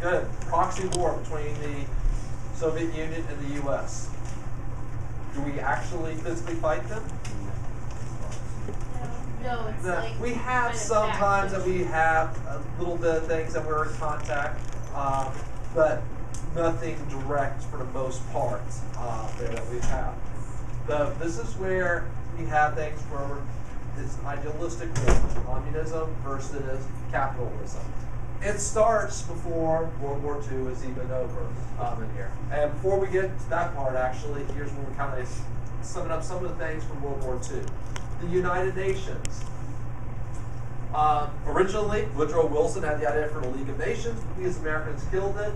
Good. Proxy war between the Soviet Union and the U.S. Do we actually physically fight them? No, it's like we have sometimes that we have a little bit of things that we're in contact, but nothing direct for the most part there that we have. This is where we have things where it's idealistic war, communism versus capitalism. It starts before World War II is even over in here. And before we get to that part, actually, here's where we kind of sum up some of the things from World War II. The United Nations. Originally, Woodrow Wilson had the idea for the League of Nations. We as Americans killed it.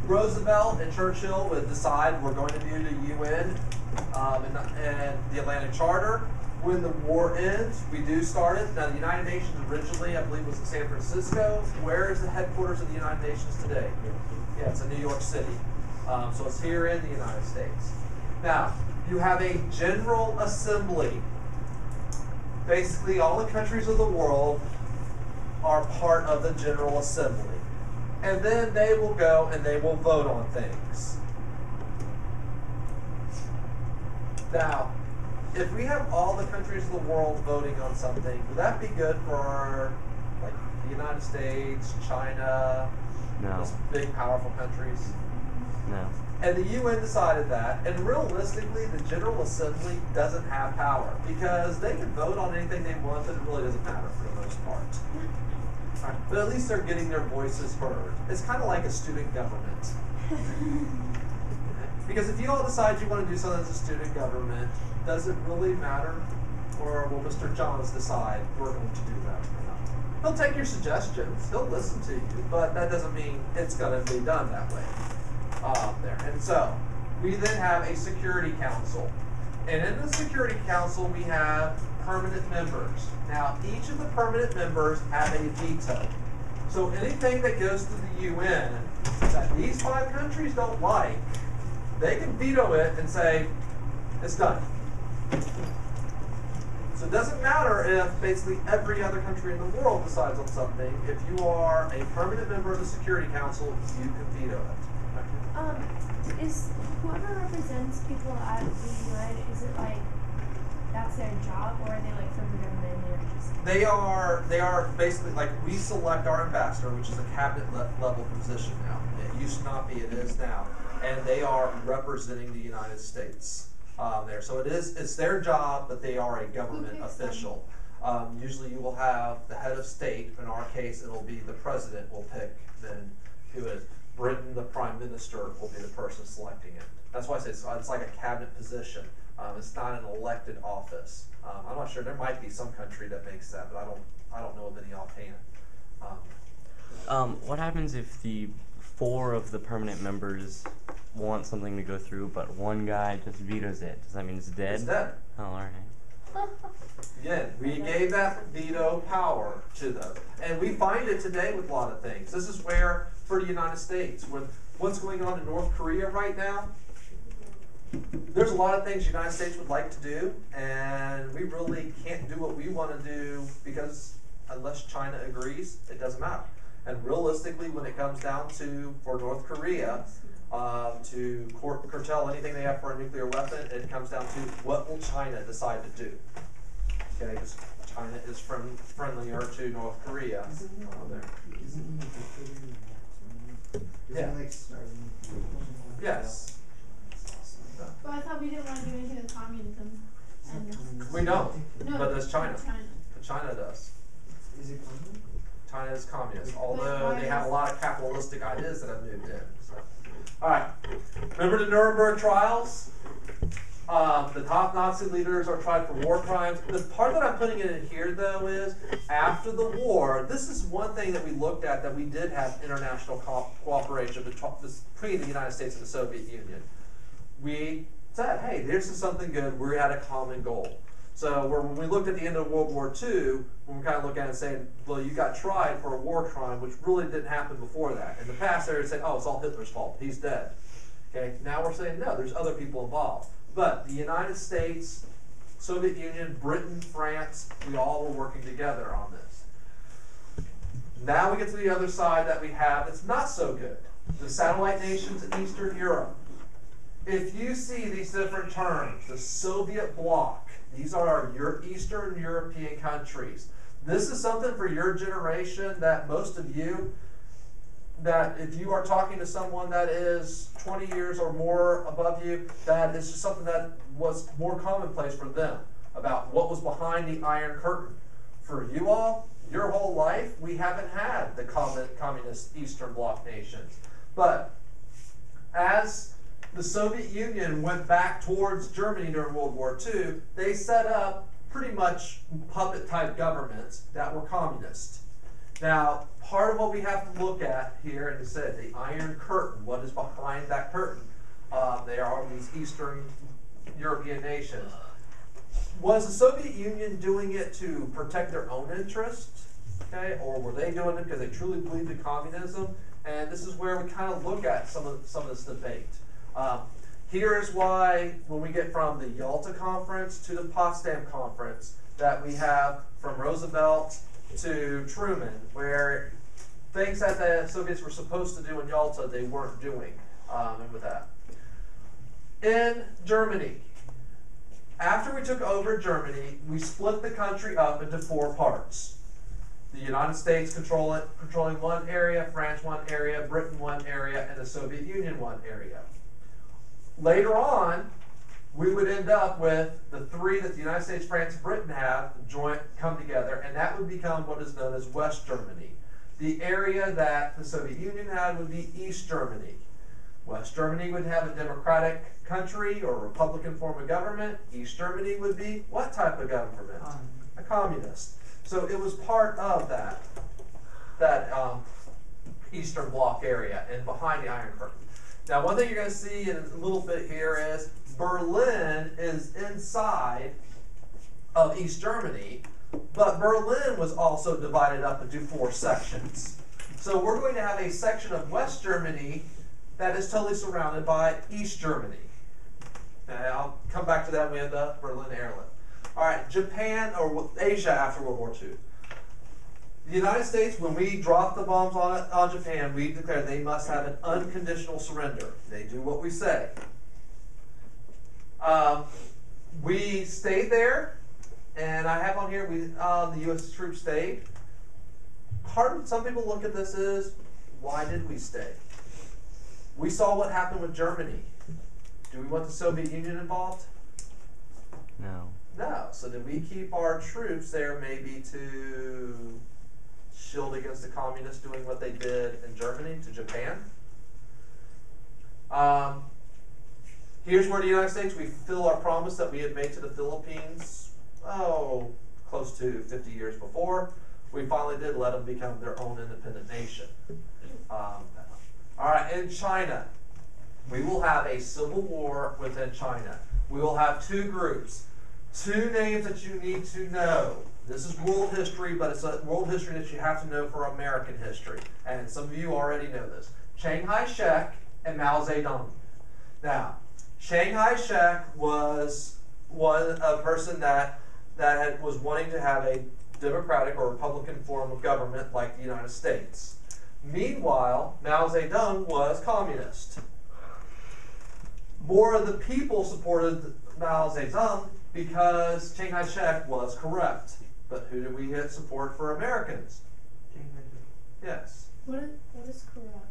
Roosevelt and Churchill would decide we're going to do the UN and the Atlantic Charter. When the war ends, we do start it. Now, the United Nations originally, I believe, was in San Francisco. Where is the headquarters of the United Nations today? Yeah, it's in New York City. So it's here in the United States. Now, you have a General Assembly. Basically, all the countries of the world are part of the General Assembly. And then they will go and they will vote on things. Now, if we have all the countries of the world voting on something, would that be good for like the United States, China, those big powerful countries? No. And the UN decided that, and realistically, the General Assembly doesn't have power because they can vote on anything they want, but it really doesn't matter for the most part. Right. But at least they're getting their voices heard. It's kind of like a student government. Because if you all decide you want to do something as a student government, does it really matter? Or will Mr. Johns decide we're going to do that or not? He'll take your suggestions, he'll listen to you, but that doesn't mean it's going to be done that way. There. And so, we then have a Security Council. And in the Security Council, we have permanent members. Now, each of the permanent members have a veto. So anything that goes to the UN that these 5 countries don't like, they can veto it and say, it's done. So it doesn't matter if basically every other country in the world decides on something. If you are a permanent member of the Security Council, you can veto it. Is whoever represents people at the UN, is it like that's their job, or are they like from the government and they're just... They are basically like, we select our ambassador, which is a cabinet level position now. It used to not be, it is now. And they are representing the United States there. So it's their job, but they are a government official. Usually you will have the head of state. In our case, it'll be the president will pick then who is. Britain, the prime minister, will be the person selecting it. That's why I say it's like a cabinet position. It's not an elected office. I'm not sure. There might be some country that makes that, but I don't know of any offhand. What happens if the 4 of the permanent members want something to go through, but one guy just vetoes it? Does that mean it's dead? It's dead. Oh, all right. Again, we gave that veto power to them. And we find it today with a lot of things. This is where, for the United States, with what's going on in North Korea right now, there's a lot of things the United States would like to do, and we really can't do what we want to do because unless China agrees, it doesn't matter. And realistically, when it comes down to, for North Korea, to curtail anything they have for a nuclear weapon, it comes down to what will China decide to do. Okay, because China is friendlier to North Korea. There. Yeah. Yes. But I thought we didn't want to do anything with communism. And We don't, no, but does China. China. But China does. Is it communist? China is communist, although they have a lot of capitalistic ideas that have moved in. So. All right. Remember the Nuremberg trials? The top Nazi leaders are tried for war crimes. The part that I'm putting in here, though, is after the war, this is one thing that we looked at that we did have international cooperation between the United States and the Soviet Union. We said, hey, this is something good. We had a common goal. So when we looked at the end of World War II, when we kind of look at it and saying, well, you got tried for a war crime, which really didn't happen before that. In the past, they would say, oh, it's all Hitler's fault. He's dead. Okay. Now we're saying, no, there's other people involved. But the United States, Soviet Union, Britain, France, we all were working together on this. Now we get to the other side that we have that's not so good. The satellite nations in Eastern Europe. If you see these different terms, the Soviet bloc, these are our Eastern European countries. This is something for your generation that most of you, that if you are talking to someone that is 20 years or more above you, that is just something that was more commonplace for them about what was behind the Iron Curtain. For you all, your whole life, we haven't had the communist Eastern Bloc nations. But as the Soviet Union went back towards Germany during World War II, they set up pretty much puppet-type governments that were communist. Now, part of what we have to look at here, and it said the Iron Curtain, what is behind that curtain? They are these Eastern European nations. Was the Soviet Union doing it to protect their own interests? Okay, or were they doing it because they truly believed in communism? And this is where we kind of look at some of this debate. Here is why, when we get from the Yalta Conference to the Potsdam Conference, that we have from Roosevelt to Truman, where things that the Soviets were supposed to do in Yalta, they weren't doing. And with that, in Germany, after we took over Germany, we split the country up into 4 parts. The United States controlling one area, France one area, Britain one area, and the Soviet Union one area. Later on, we would end up with the 3 that the United States, France, and Britain have joint come together, and that would become what is known as West Germany. The area that the Soviet Union had would be East Germany. West Germany would have a democratic country or Republican form of government. East Germany would be what type of government? A communist. So it was part of that Eastern Bloc area and behind the Iron Curtain. Now, one thing you're going to see in a little bit here is Berlin is inside of East Germany, but Berlin was also divided up into 4 sections. So we're going to have a section of West Germany that is totally surrounded by East Germany. Okay, I'll come back to that when we have the Berlin Airlift. All right, Japan or Asia after World War II. The United States, when we dropped the bombs on Japan, we declared they must have an unconditional surrender. They do what we say. We stayed there, and I have on here the U.S. troops stayed. Some people look at this as, why did we stay? We saw what happened with Germany. Do we want the Soviet Union involved? No. No. So did we keep our troops there maybe to shield against the communists doing what they did in Germany to Japan? Here's where the United States, we fulfill our promise that we had made to the Philippines, close to 50 years before. We finally did let them become their own independent nation. All right, in China, we will have a civil war within China. We will have 2 groups. 2 names that you need to know. This is world history, but it's a world history that you have to know for American history. And some of you already know this. Chiang Kai-shek and Mao Zedong. Now, Chiang Kai-shek was a person that was wanting to have a democratic or Republican form of government like the United States. Meanwhile, Mao Zedong was communist. More of the people supported Mao Zedong because Chiang Kai-shek was corrupt. But who did we get support for Americans? Yes. What is corrupt?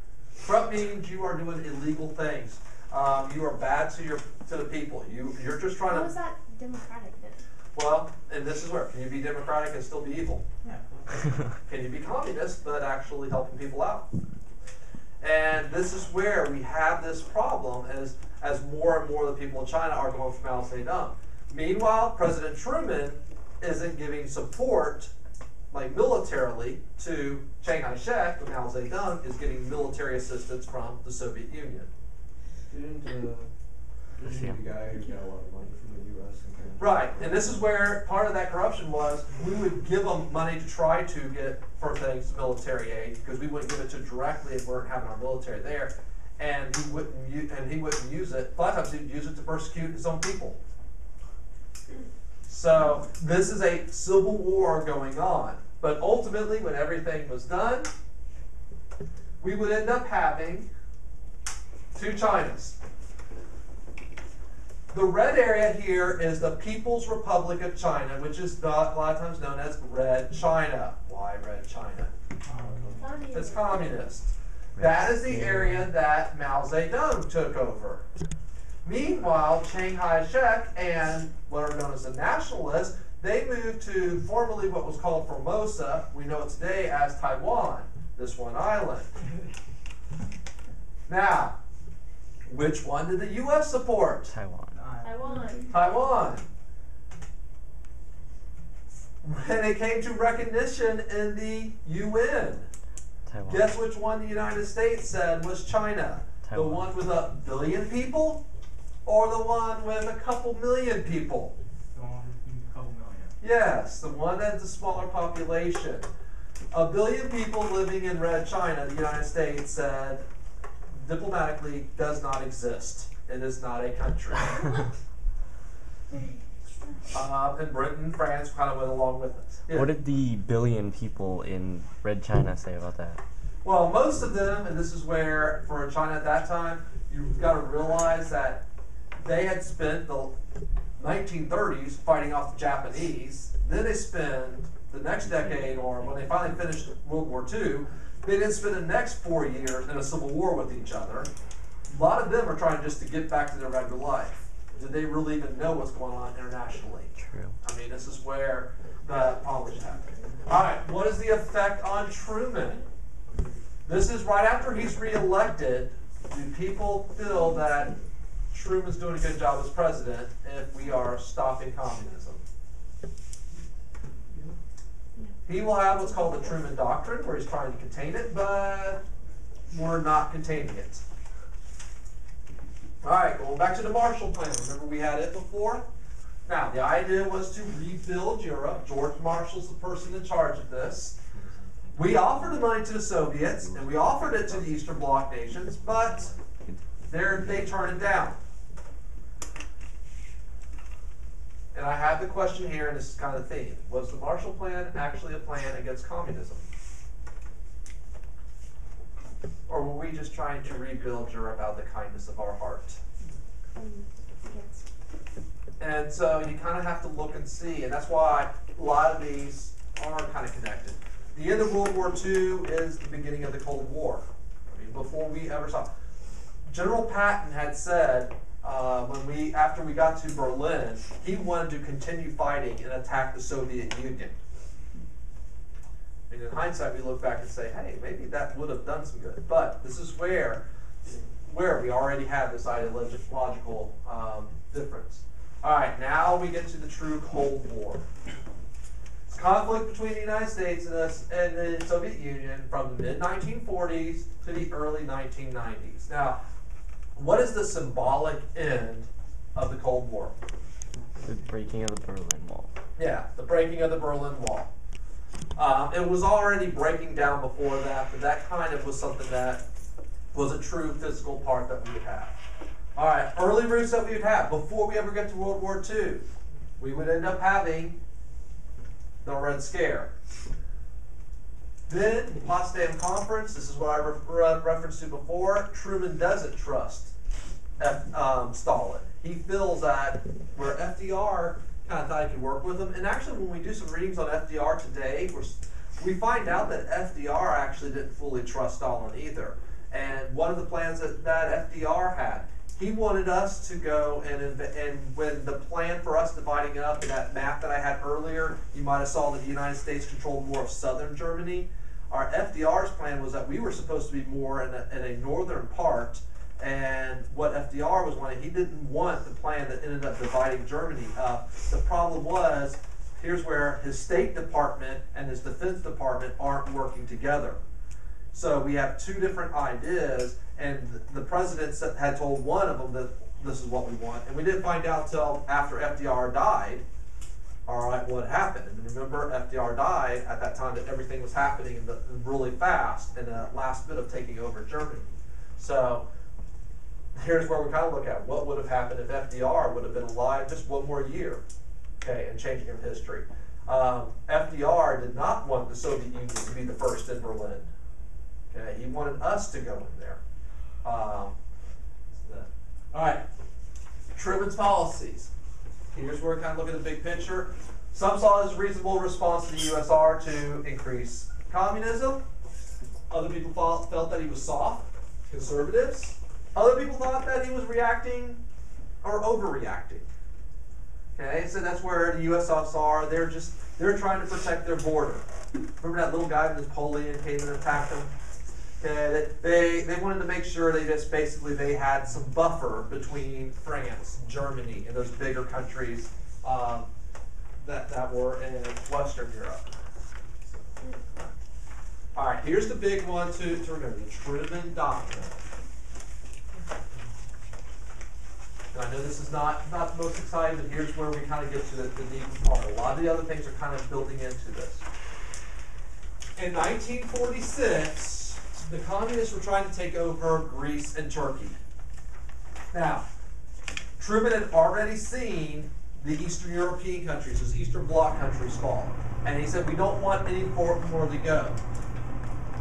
Corrupt means you are doing illegal things. You are bad to the people. You're just trying to. How is that democratic then? Well, and this is where can you be democratic and still be evil? Yeah. Can you be communist but actually helping people out? And this is where we have this problem as more and more of the people in China are going for Mao Zedong. Meanwhile, President Truman isn't giving support, like militarily, to Chiang Kai-shek, but Mao Zedong is getting military assistance from the Soviet Union. Didn't the guy who got a lot of money from the U.S. and kind of Right, and this is where part of that corruption was. We would give them money to try to get for things military aid because we wouldn't give it to directly if we weren't having our military there, and he wouldn't use it. A lot of times he'd use it to persecute his own people. So this is a civil war going on. But ultimately, when everything was done, we would end up having two Chinas. The red area here is the People's Republic of China, which is not, a lot of times known as Red China. Why Red China? It's communist. That is the area that Mao Zedong took over. Meanwhile, Chiang Kai-shek and what are known as the nationalists, they moved to formerly what was called Formosa, we know it today as Taiwan, this one island. Now, which one did the U.S. support? Taiwan. Taiwan. When it came to recognition in the UN, Taiwan. guess which one the United States said was China? Taiwan. The one with 1 billion people or the one with a couple million people? The one with a couple million. Yes, the one that's a smaller population. 1 billion people living in Red China, the United States said diplomatically does not exist. It is not a country. And Britain and France kind of went along with it. Yeah. What did the billion people in Red China say about that? Well, most of them, and this is where, for China at that time, you've got to realize that they had spent the 1930s fighting off the Japanese. Then they spent the next decade, or when they finally finished World War II, they then spent the next 4 years in a civil war with each other. A lot of them are trying just to get back to their regular life. Did they really even know what's going on internationally? True. I mean, this is where the problem is happening. All right, what is the effect on Truman? This is right after he's reelected. Do people feel that Truman's doing a good job as president if we are stopping communism? He will have what's called the Truman Doctrine, where he's trying to contain it, but we're not containing it. All right, going back to the Marshall Plan. Remember we had it before? Now, the idea was to rebuild Europe. George Marshall's the person in charge of this. We offered the money to the Soviets, and we offered it to the Eastern Bloc nations, but they turned it down. And I have the question here, and this is kind of the theme. Was the Marshall Plan actually a plan against communism? Or were we just trying to rebuild Europe out of the kindness of our heart? And so you kind of have to look and see, and that's why a lot of these are kind of connected. The end of World War II is the beginning of the Cold War. I mean, before we ever saw, General Patton had said after we got to Berlin, he wanted to continue fighting and attack the Soviet Union. And in hindsight, we look back and say, hey, maybe that would have done some good. But this is where we already have this ideological difference. All right, now we get to the true Cold War. It's conflict between the United States and the Soviet Union from the mid-1940s to the early 1990s. Now, what is the symbolic end of the Cold War? The breaking of the Berlin Wall. Yeah, the breaking of the Berlin Wall. It was already breaking down before that, but that kind of was something that was a true physical part that we would have. All right, early roots that we would have. Before we ever get to World War II, we would end up having the Red Scare. Then, Potsdam Conference, this is what I referenced to before, Truman doesn't trust Stalin. He feels that where FDR kind of thought he could work with him, and actually when we do some readings on FDR today, we find out that FDR actually didn't fully trust Stalin either. And one of the plans that FDR had, he wanted us to go and when the plan for us dividing up in that map that I had earlier, you might have saw that the United States controlled more of southern Germany. Our FDR's plan was that we were supposed to be more in a northern part, and what FDR was wanting, he didn't want the plan that ended up dividing Germany up. The problem was, here's where his State Department and his Defense Department aren't working together. So we have two different ideas, and the president had told one of them that this is what we want, and we didn't find out till after FDR died, all right, what happened. And remember, FDR died at that time that everything was happening really fast in the last bit of taking over Germany. So here's where we kind of look at what would have happened if FDR would have been alive just one more year, okay, and changing of history. FDR did not want the Soviet Union to be the first in Berlin. Okay, he wanted us to go in there. All right, Truman's policies. Here's where we kind of look at the big picture. Some saw it as a reasonable response to the USR to increase communism. Other people felt that he was soft, conservatives. Other people thought that he was reacting or overreacting. Okay, so that's where the USSR, they're trying to protect their border. Remember that little guy when Napoleon came and attacked them? Okay, they wanted to make sure they had some buffer between France, Germany, and those bigger countries that were in Western Europe. All right, here's the big one to remember, the Truman Doctrine. And I know this is not the most exciting, but here's where we kind of get to the deep part. A lot of the other things are kind of building into this. In 1946, the communists were trying to take over Greece and Turkey. Now, Truman had already seen the Eastern European countries, those Eastern Bloc countries fall. And he said, we don't want any more to go.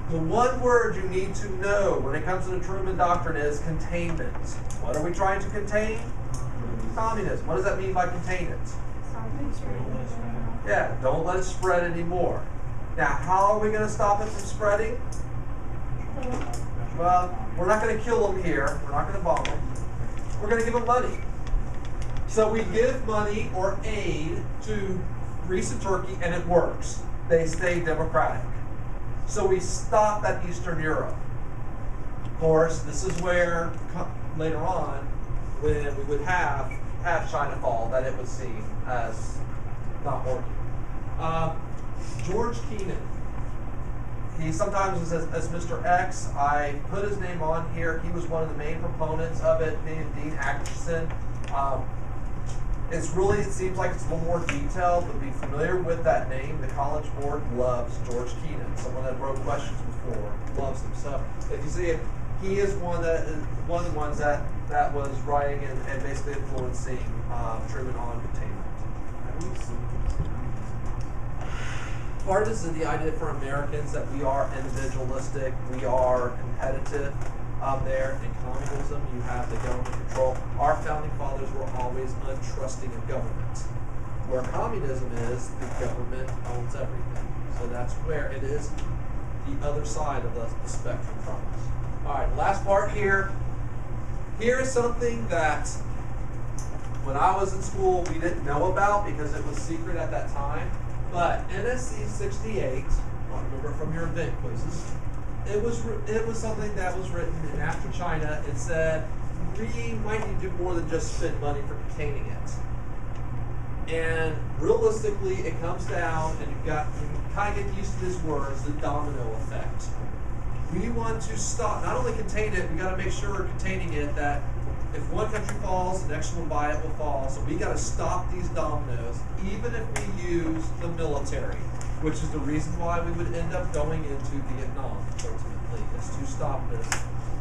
The one word you need to know when it comes to the Truman Doctrine is containment. What are we trying to contain? Communism. What does that mean by contain it? Yeah, don't let it spread anymore. Now, how are we going to stop it from spreading? Well, we're not going to kill them here. We're not going to bomb them. We're going to give them money. So we give money or aid to Greece and Turkey, and it works. They stay democratic. So we stop that Eastern Europe. Of course, this is where later on, when we would have China fall, that it was seen as not working. George Kennan. He sometimes is as Mr. X. I put his name on here. He was one of the main proponents of it, being Dean Atkinson. It seems like it's a little more detailed, but be familiar with that name. The College Board loves George Kennan. Someone that wrote questions before loves him. So if you see it, he is one of the ones that was writing and basically influencing Truman on containment. Part of this is the idea for Americans that we are individualistic, we are competitive. There in communism, you have the government control. Our founding fathers were always untrusting of government. Where communism is, the government owns everything. So that's where it is the other side of the spectrum from us. All right, last part here. Here is something that when I was in school we didn't know about because it was secret at that time. But NSC 68, I remember from your event quizzes, it was something that was written, and after China, it said we might need to do more than just spend money for containing it. And realistically, it comes down, and you kind of get used to these words, the domino effect. We want to stop, not only contain it, we got to make sure we're containing it that if one country falls, the next one by it will fall. So we got to stop these dominoes, even if we use the military, which is the reason why we would end up going into Vietnam, ultimately, is to stop this.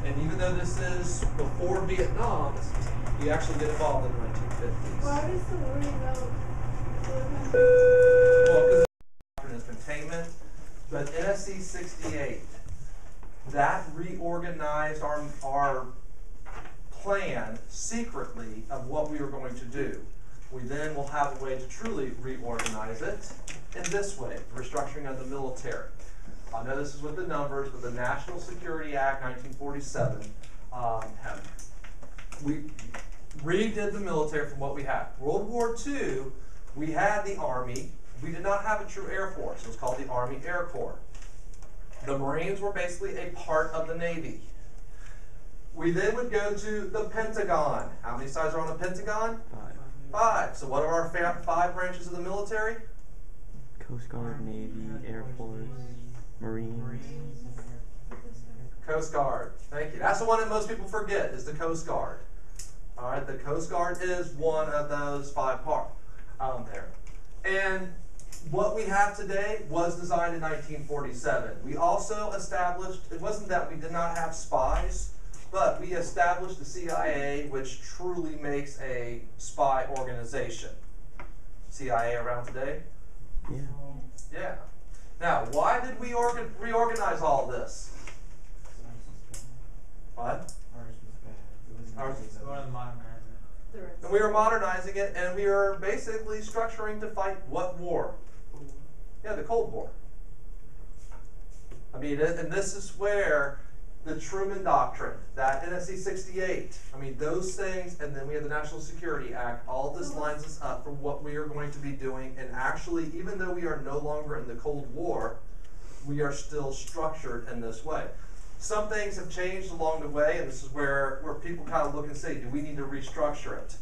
And even though this is before Vietnam, we actually get involved in the 1950s. Why does the wording about Well, because the doctrine is containment, but NSC 68, that reorganized our plan secretly of what we were going to do. We then will have a way to truly reorganize it in this way, restructuring of the military. I know this is with the numbers, but the National Security Act 1947, we redid the military from what we had. World War II, we had the Army. We did not have a true Air Force. It was called the Army Air Corps. The Marines were basically a part of the Navy. We then would go to the Pentagon. How many sides are on a Pentagon? 5. So what are our 5 branches of the military? Coast Guard, Navy, Air Force, Marines. Coast Guard. Thank you. That's the one that most people forget, is the Coast Guard. All right, the Coast Guard is one of those 5 parts there. And what we have today was designed in 1947. We also established, it wasn't that we did not have spies, but we established the CIA, which truly makes a spy organization. CIA around today? Yeah. Yeah. Now, why did we reorganize all this? What? Ours was bad. It was Ours was So one of the modernizing. And we were modernizing it, and we were basically structuring to fight what war? Yeah, the Cold War. I mean, and this is where the Truman Doctrine, that NSC 68, I mean, those things, and then we have the National Security Act, all this lines us up for what we are going to be doing. And actually, even though we are no longer in the Cold War, we are still structured in this way. Some things have changed along the way, and this is where people kind of look and say, do we need to restructure it?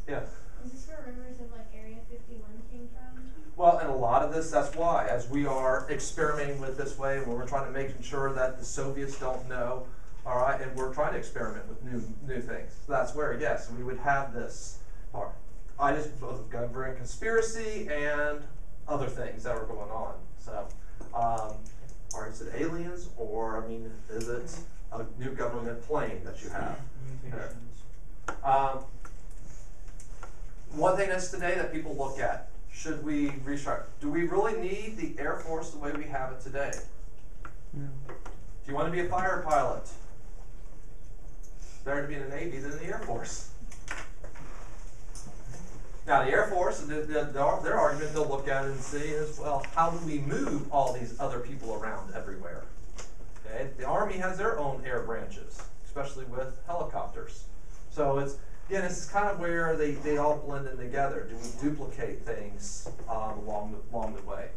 Yeah. Is this where rumors of like Area 51 came from? Well, and a lot of this, that's why, as we are experimenting with this way, where we're trying to make sure that the Soviets don't know, all right, and we're trying to experiment with new things. So that's where, yes, we would have this. All right. I just both government conspiracy and other things that are going on. So, is it aliens, or, I mean, is it a new government plane that you have? Mutations. One thing that's today that people look at, should we restructure? Do we really need the Air Force the way we have it today? No. If you want to be a fighter pilot, better to be in the Navy than in the Air Force. Now the Air Force, their argument, they'll look at it and see is, well, how do we move all these other people around everywhere? Okay, the Army has their own air branches, especially with helicopters. So it's, again, this is kind of where they all blend in together. Do we duplicate things along the way?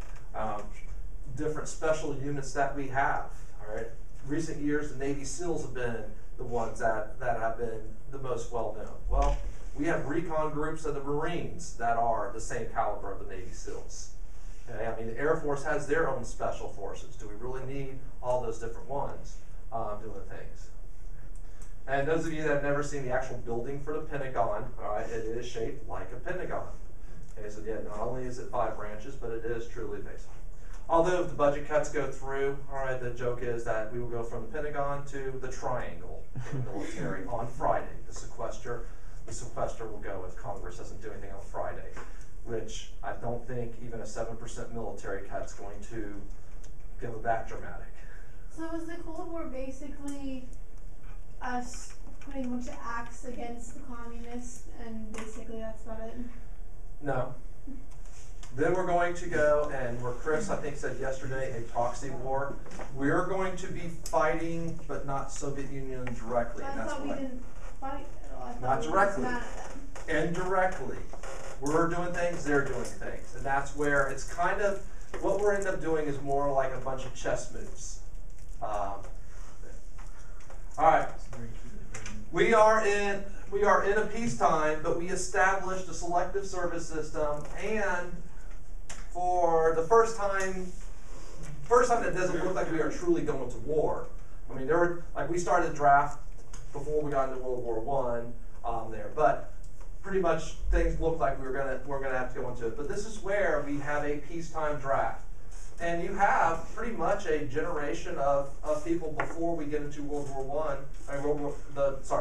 Different special units that we have. All right. Recent years, the Navy SEALs have been the ones that have been the most well known. Well, we have recon groups of the Marines that are the same caliber of the Navy SEALs. Okay? I mean, the Air Force has their own special forces. Do we really need all those different ones doing things? And those of you that have never seen the actual building for the Pentagon, all right, it is shaped like a pentagon. Okay, so yeah, not only is it 5 branches, but it is truly based on. Although if the budget cuts go through, all right, the joke is that we will go from the Pentagon to the triangle in the military on Friday. The sequester will go if Congress doesn't do anything on Friday, which I don't think even a 7% military cut is going to go that dramatic. So was the Cold War basically us putting a bunch of acts against the communists, and basically that's about it? No. Then we're going to go, and where Chris, I think, said yesterday, a proxy war. We're going to be fighting, but not Soviet Union directly. But And I that's thought we what didn't fight at all. I thought Not we were directly. just mad at them. indirectly. We're doing things, they're doing things. And that's where it's kind of, what we're end up doing is more like a bunch of chess moves. All right. We are in a peacetime, but we established a selective service system, and for the first time it doesn't look like we are truly going to war. I mean, we started the draft before we got into World War I there, but pretty much things look like we're gonna have to go into it. But this is where we have a peacetime draft. And you have pretty much a generation of people before we get into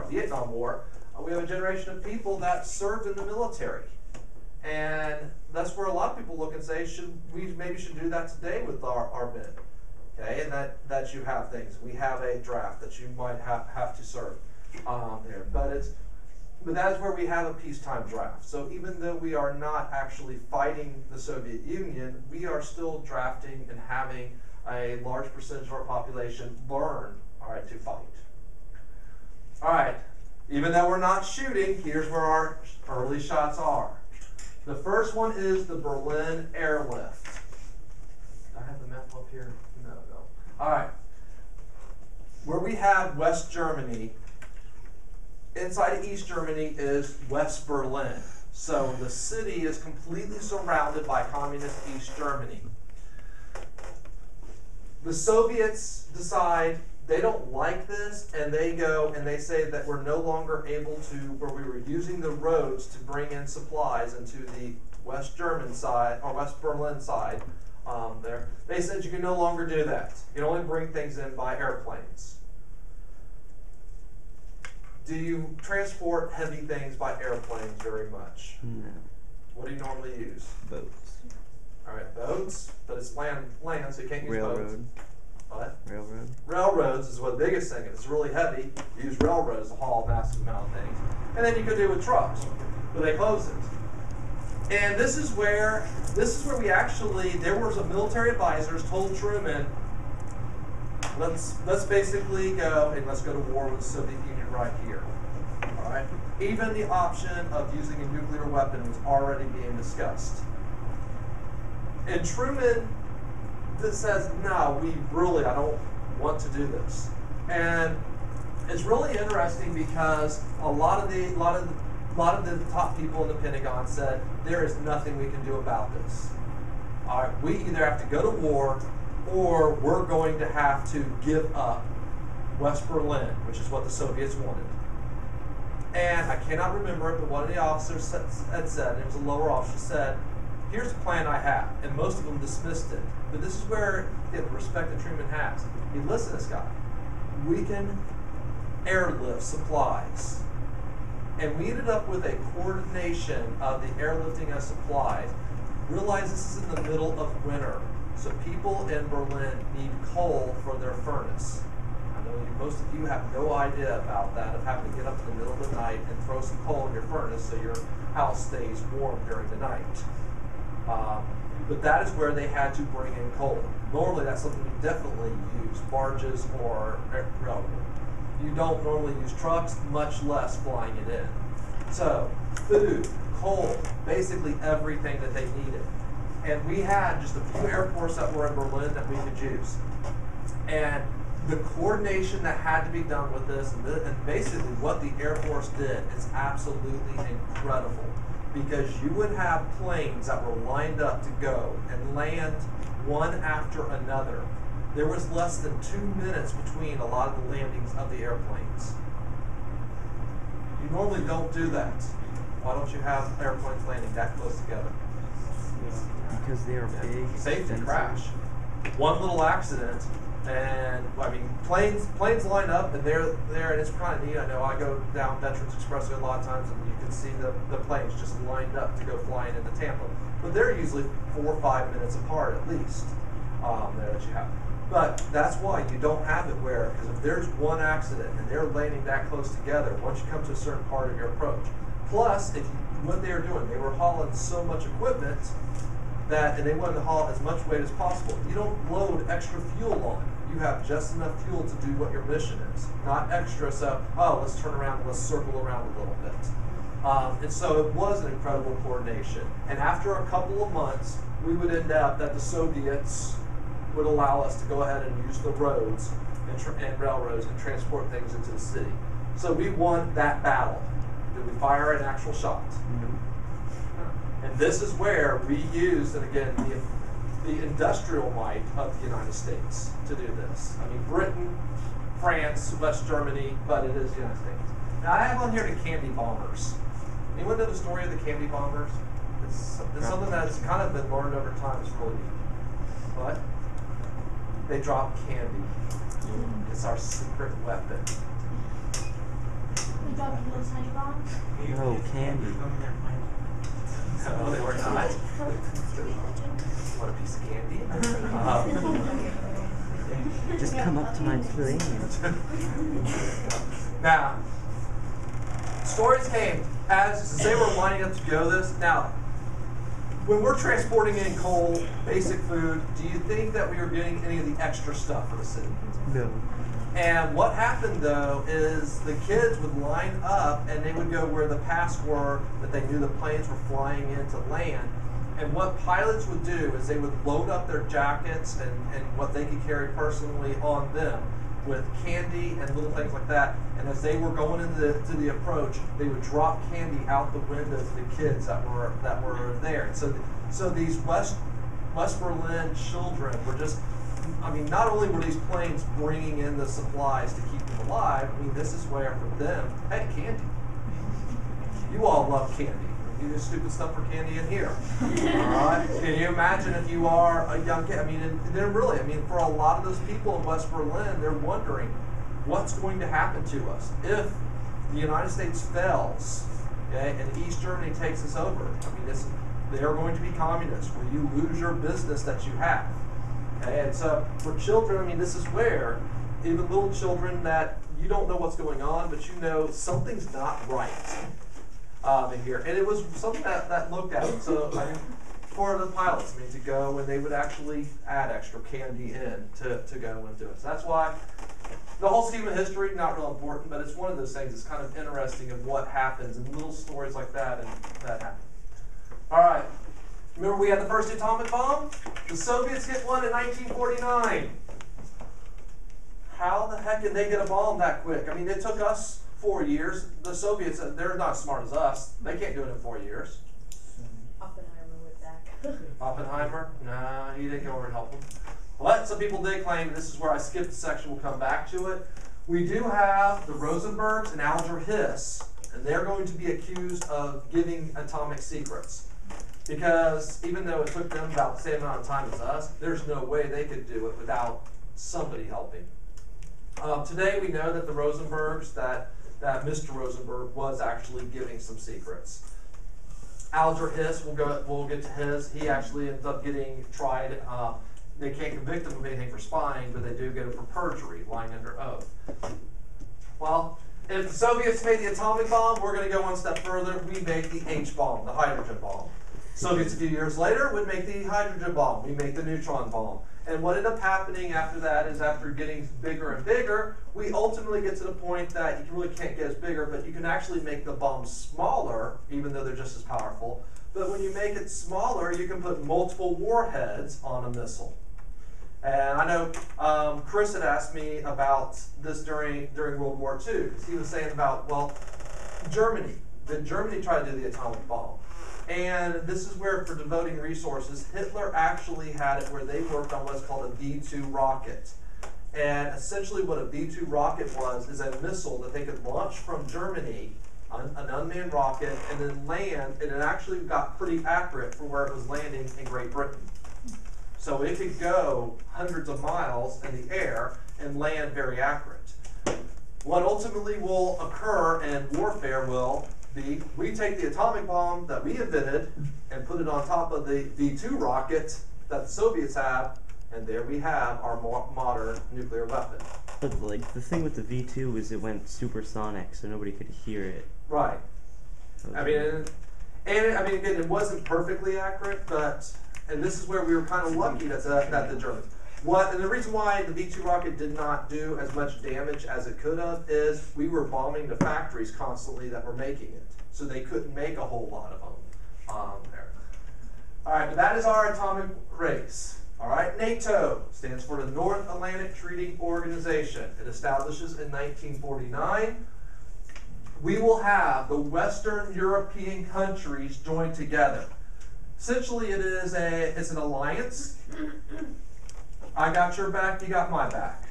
Vietnam War. We have a generation of people that served in the military. And that's where a lot of people look and say, we should do that today with our men. Okay, and that you have things. We have a draft that you might have to serve there. But that's where we have a peacetime draft. So even though we are not actually fighting the Soviet Union, we are still drafting and having a large percentage of our population learn, to fight. All right, even though we're not shooting, here's where our early shots are. The first one is the Berlin Airlift. Do I have the map up here? No. All right, where we have West Germany. Inside of East Germany is West Berlin. So the city is completely surrounded by communist East Germany. The Soviets decide they don't like this, and they go and they say that we're no longer able to, where we were using the roads to bring in supplies into the West German side, or West Berlin side there. They said you can no longer do that. You can only bring things in by airplanes. Do you transport heavy things by airplanes very much? No. What do you normally use? Boats. All right, boats, but it's land, so you can't use boats. Railroad. What? Railroad. Railroads is the biggest thing. It's really heavy. You use railroads to haul a massive amount of things. And then you could do it with trucks, but they closed it. And this is where we actually, there were some military advisors told Truman, let's basically go and let's go to war with the Soviet Union right here. All right. Even the option of using a nuclear weapon was already being discussed. And Truman says, no, I don't want to do this. And it's really interesting because a lot of the top people in the Pentagon said there is nothing we can do about this. All right, we either have to go to war or we're going to have to give up West Berlin, which is what the Soviets wanted. And I cannot remember it, but one of the officers had said, and it was a lower officer, said, here's the plan I have. And most of them dismissed it. But this is where the respect that Truman has. He listened to this guy. We can airlift supplies. And we ended up with a coordination of the airlifting of supplies. Realize this is in the middle of winter. So people in Berlin need coal for their furnace. I know most of you have no idea about that, of having to get up in the middle of the night and throw some coal in your furnace so your house stays warm during the night. But that is where they had to bring in coal. Normally that's something you definitely use, barges or railroad. You don't normally use trucks, much less flying it in. So, food, coal, basically everything that they needed. And we had just a few airports that were in Berlin that we could use. And the coordination that had to be done with this, and basically what the Air Force did is absolutely incredible. Because you would have planes that were lined up to go and land one after another. There was less than 2 minutes between a lot of the landings of the airplanes. You normally don't do that. Why don't you have airplanes landing that close together? Because they are big. Safety crash. One little accident, and I mean, planes line up, and they're there, and it's kind of neat. I know I go down Veterans Expressway a lot of times, and you can see the planes just lined up to go flying into Tampa. But they're usually 4 or 5 minutes apart at least. There that you have. But that's why you don't have it where, because if there's one accident and they're landing that close together, once you come to a certain part of your approach. Plus, what they were doing, they were hauling so much equipment and they wanted to haul as much weight as possible. You don't load extra fuel on it. You have just enough fuel to do what your mission is. Not extra, so, let's turn around and let's circle around a little bit. And so it was an incredible coordination. And after a couple of months, we would end up that the Soviets would allow us to go ahead and use the roads and railroads and transport things into the city. So we won that battle. Did we fire an actual shot? No. And this is where we used, and again, the industrial might of the United States to do this. I mean, Britain, France, West Germany, but it is the United States. Now I have on here the candy bombers. Anyone know the story of the candy bombers? It's something that's kind of been learned over time. It's really neat. What? They drop candy. It's our secret weapon. We dropped little tiny bombs. No, candy. No, they were not. Want a piece of candy? Just come up to my plane. Now, stories came as they were lining up to go this. Now, when we're transporting in coal, basic food, do you think that we were getting any of the extra stuff for the city? No. And what happened though is the kids would line up and they would go where the paths were that they knew the planes were flying in to land. And what pilots would do is they would load up their jackets and what they could carry personally on them with candy and little things like that. And as they were going into the approach, they would drop candy out the window to the kids that were there. And so these West Berlin children were just, I mean, not only were these planes bringing in the supplies to keep them alive, I mean, this is where for them, hey, candy. You all love candy. You do stupid stuff for candy in here. All right? Can you imagine if you are a young kid? I mean, and they're really, I mean, for a lot of those people in West Berlin, they're wondering what's going to happen to us if the United States fails, okay, and East Germany takes us over. I mean, they are going to be communist, where you lose your business that you have. Okay? And so for children, I mean, this is where even little children that you don't know what's going on, but you know something's not right in here. And it was something that looked at it. So I mean, for the pilots, I mean, to go and they would actually add extra candy in to go and do it. So that's why the whole scheme of history, not real important, but it's one of those things that's kind of interesting of what happens and little stories like that and that happen. All right. Remember we had the first atomic bomb? The Soviets hit one in 1949. How the heck did they get a bomb that quick? I mean, it took us 4 years. The Soviets, they're not as smart as us. They can't do it in 4 years. Oppenheimer went back. Oppenheimer? Nah, he didn't go over and help them. But some people did claim, and this is where I skipped the section, we'll come back to it. We do have the Rosenbergs and Alger Hiss, and they're going to be accused of giving atomic secrets. Because even though it took them about the same amount of time as us, there's no way they could do it without somebody helping. Today we know that the Rosenbergs, that Mr. Rosenberg was actually giving some secrets. Alger Hiss, we'll get to his. He actually ends up getting tried. They can't convict him of anything for spying, but they do get him for perjury, lying under oath. Well, if the Soviets made the atomic bomb, we're going to go one step further. We make the H bomb, the hydrogen bomb. Soviets a few years later would make the hydrogen bomb. We make the neutron bomb. And what ended up happening after that is after getting bigger and bigger, we ultimately get to the point that you really can't get as bigger, but you can actually make the bombs smaller, even though they're just as powerful. But when you make it smaller, you can put multiple warheads on a missile. And I know Chris had asked me about this during World War II, because he was saying about, well, Germany. Did Germany try to do the atomic bomb? And this is where, for devoting resources, Hitler actually had it where they worked on what's called a V-2 rocket. And essentially what a V-2 rocket was is a missile that they could launch from Germany, an unmanned rocket, and then land, and it actually got pretty accurate for where it was landing in Great Britain. So it could go hundreds of miles in the air and land very accurate. What ultimately will occur in warfare will be, we take the atomic bomb that we invented and put it on top of the V-2 rocket that the Soviets have, and there we have our modern nuclear weapon. But like the thing with the V2 is it went supersonic, so nobody could hear it. Right. I mean, again, it wasn't perfectly accurate, but, and this is where we were kind of lucky that the Germans. And the reason why the V-2 rocket did not do as much damage as it could have is we were bombing the factories constantly that were making it. So they couldn't make a whole lot of them there. All right, but that is our atomic race. All right, NATO stands for the North Atlantic Treaty Organization. It establishes in 1949. We will have the Western European countries join together. Essentially, it's an alliance. I got your back, you got my back.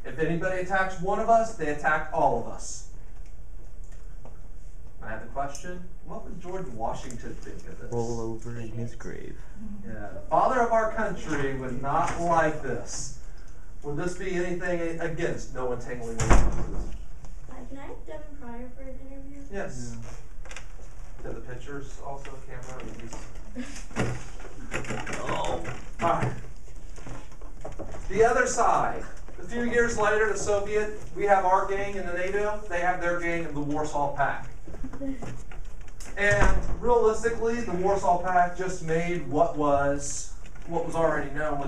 If anybody attacks one of us, they attack all of us. I have the question, what would George Washington think of this? Roll over in his grave. Yeah, the father of our country would not like this. Would this be anything against no entangling resources? Can I have Devin Pryor for an interview? Yes. Yeah. The pictures also, camera. Oh. All right. The other side. A few years later, the Soviet, we have our gang in the NATO, they have their gang in the Warsaw Pact. And realistically, the Warsaw Pact just made what was already known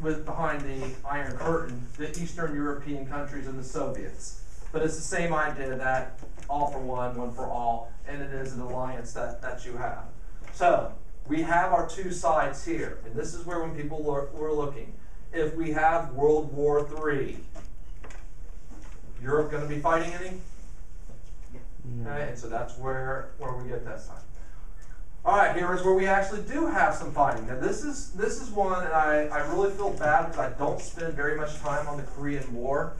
with behind the Iron Curtain, the Eastern European countries and the Soviets. But it's the same idea that all for one, one for all, and it is an alliance that you have. So we have our two sides here, and this is where when people were looking. If we have World War III, Europe going to be fighting any? Okay, and so that's where we get that side. All right, here is where we actually do have some fighting. Now this is one, and I really feel bad because I don't spend very much time on the Korean War.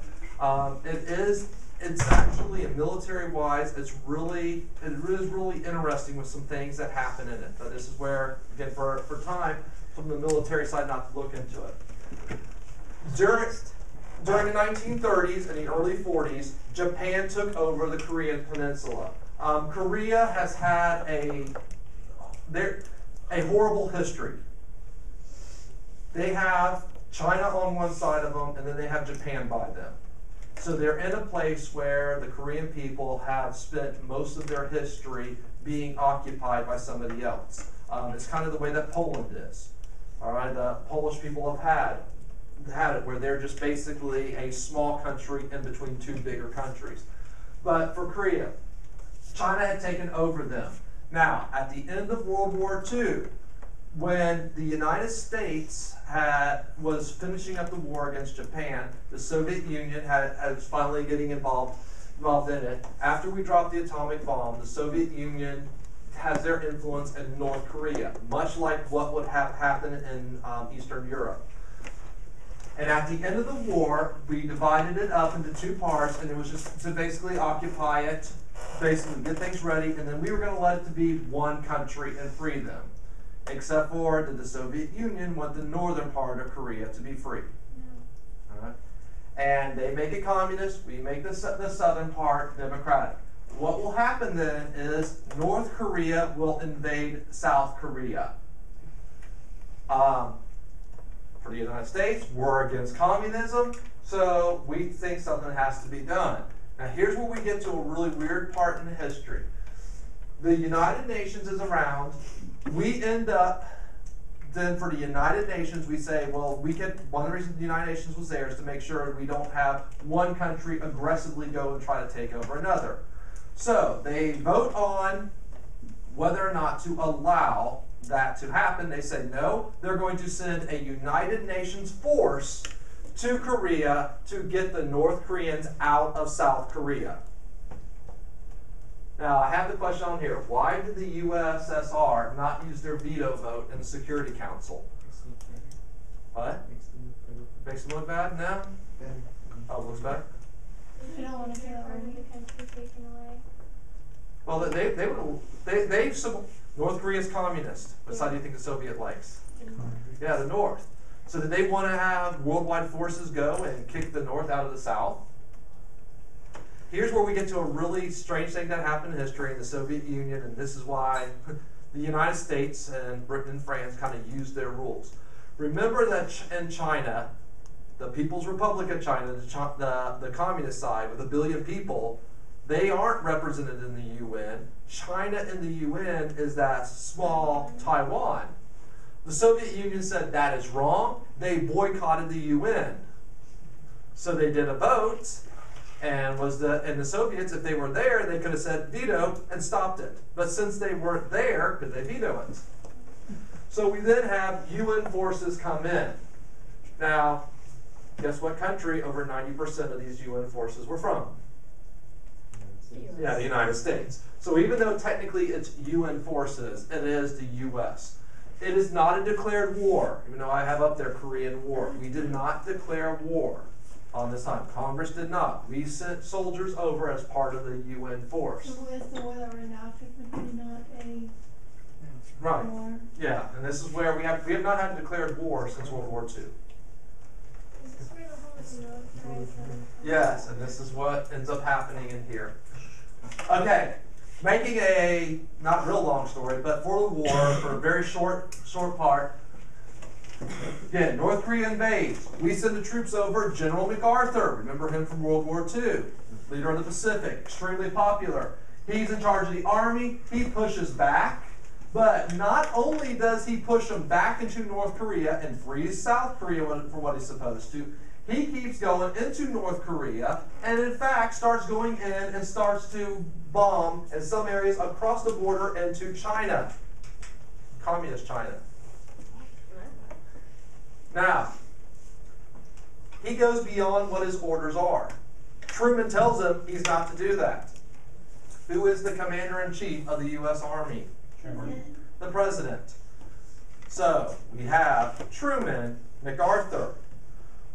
It's actually military-wise, it is really interesting with some things that happen in it. But this is where, again, for time, from the military side, not to look into it. During the 1930s and the early 40s, Japan took over the Korean Peninsula. Korea has had a horrible history. They have China on one side of them, and then they have Japan by them. So they're in a place where the Korean people have spent most of their history being occupied by somebody else. It's kind of the way that Poland is. All right, the Polish people have had it where they're just basically a small country in between two bigger countries. But for Korea, China had taken over them. Now, at the end of World War II, when the United States was finishing up the war against Japan, the Soviet Union was finally getting involved in it. After we dropped the atomic bomb, the Soviet Union has their influence in North Korea, much like what would have happened in Eastern Europe. And at the end of the war, we divided it up into two parts, and it was just to basically occupy it, basically get things ready, and then we were going to let it to be one country and free them. Except for that the Soviet Union want the northern part of Korea to be free. Yeah. All right? And they make it communist, we make the southern part democratic. What will happen then is North Korea will invade South Korea. For the United States, we're against communism, so we think something has to be done. Now here's where we get to a really weird part in history. The United Nations is around. We end up, then for the United Nations, we say, well, one of the reasons the United Nations was there is to make sure we don't have one country aggressively go and try to take over another. So they vote on whether or not to allow that to happen. They say no, they're going to send a United Nations force to Korea to get the North Koreans out of South Korea. Now, I have the question on here. Why did the USSR not use their veto vote in the Security Council? What? Makes them look bad? No? Oh, it looks better? I don't want to feel Part of the country taken away. Well, North Korea's communist. What side do you think the Soviet likes? Yeah, the North. So did they want to have worldwide forces go and kick the North out of the South? Here's where we get to a really strange thing that happened in history in the Soviet Union, and this is why the United States and Britain and France kind of used their rules. Remember that in China, the People's Republic of China, the communist side with 1 billion people, they aren't represented in the UN. China in the UN is that small Taiwan. The Soviet Union said that is wrong. They boycotted the UN. So they did a vote, and the Soviets, if they were there, they could have said veto and stopped it. But since they weren't there, could they veto it? So we then have UN forces come in. Now, guess what country over 90% of these UN forces were from? Yeah, the United States. So even though technically it's UN forces, it is the US. It is not a declared war, even though I have up there Korean War. We did not declare war on this time. Congress did not. We sent soldiers over as part of the UN force. So is the war that we're in now technically not a Right. war? Yeah, and this is where we have not had a declared war since World War II. Is this where the whole militarized? Yes, and this is what ends up happening in here. Okay, making a not real long story, but for the war, for a very short part. Again, North Korea invades. We send the troops over. General MacArthur, remember him from World War II, leader of the Pacific, extremely popular. He's in charge of the army. He pushes back, but not only does he push them back into North Korea and frees South Korea for what he's supposed to, he keeps going into North Korea and in fact starts going in and starts to bomb in some areas across the border into China, communist China. Now, he goes beyond what his orders are. Truman tells him he's not to do that. Who is the commander-in-chief of the U.S. Army? The president. So, we have Truman, MacArthur.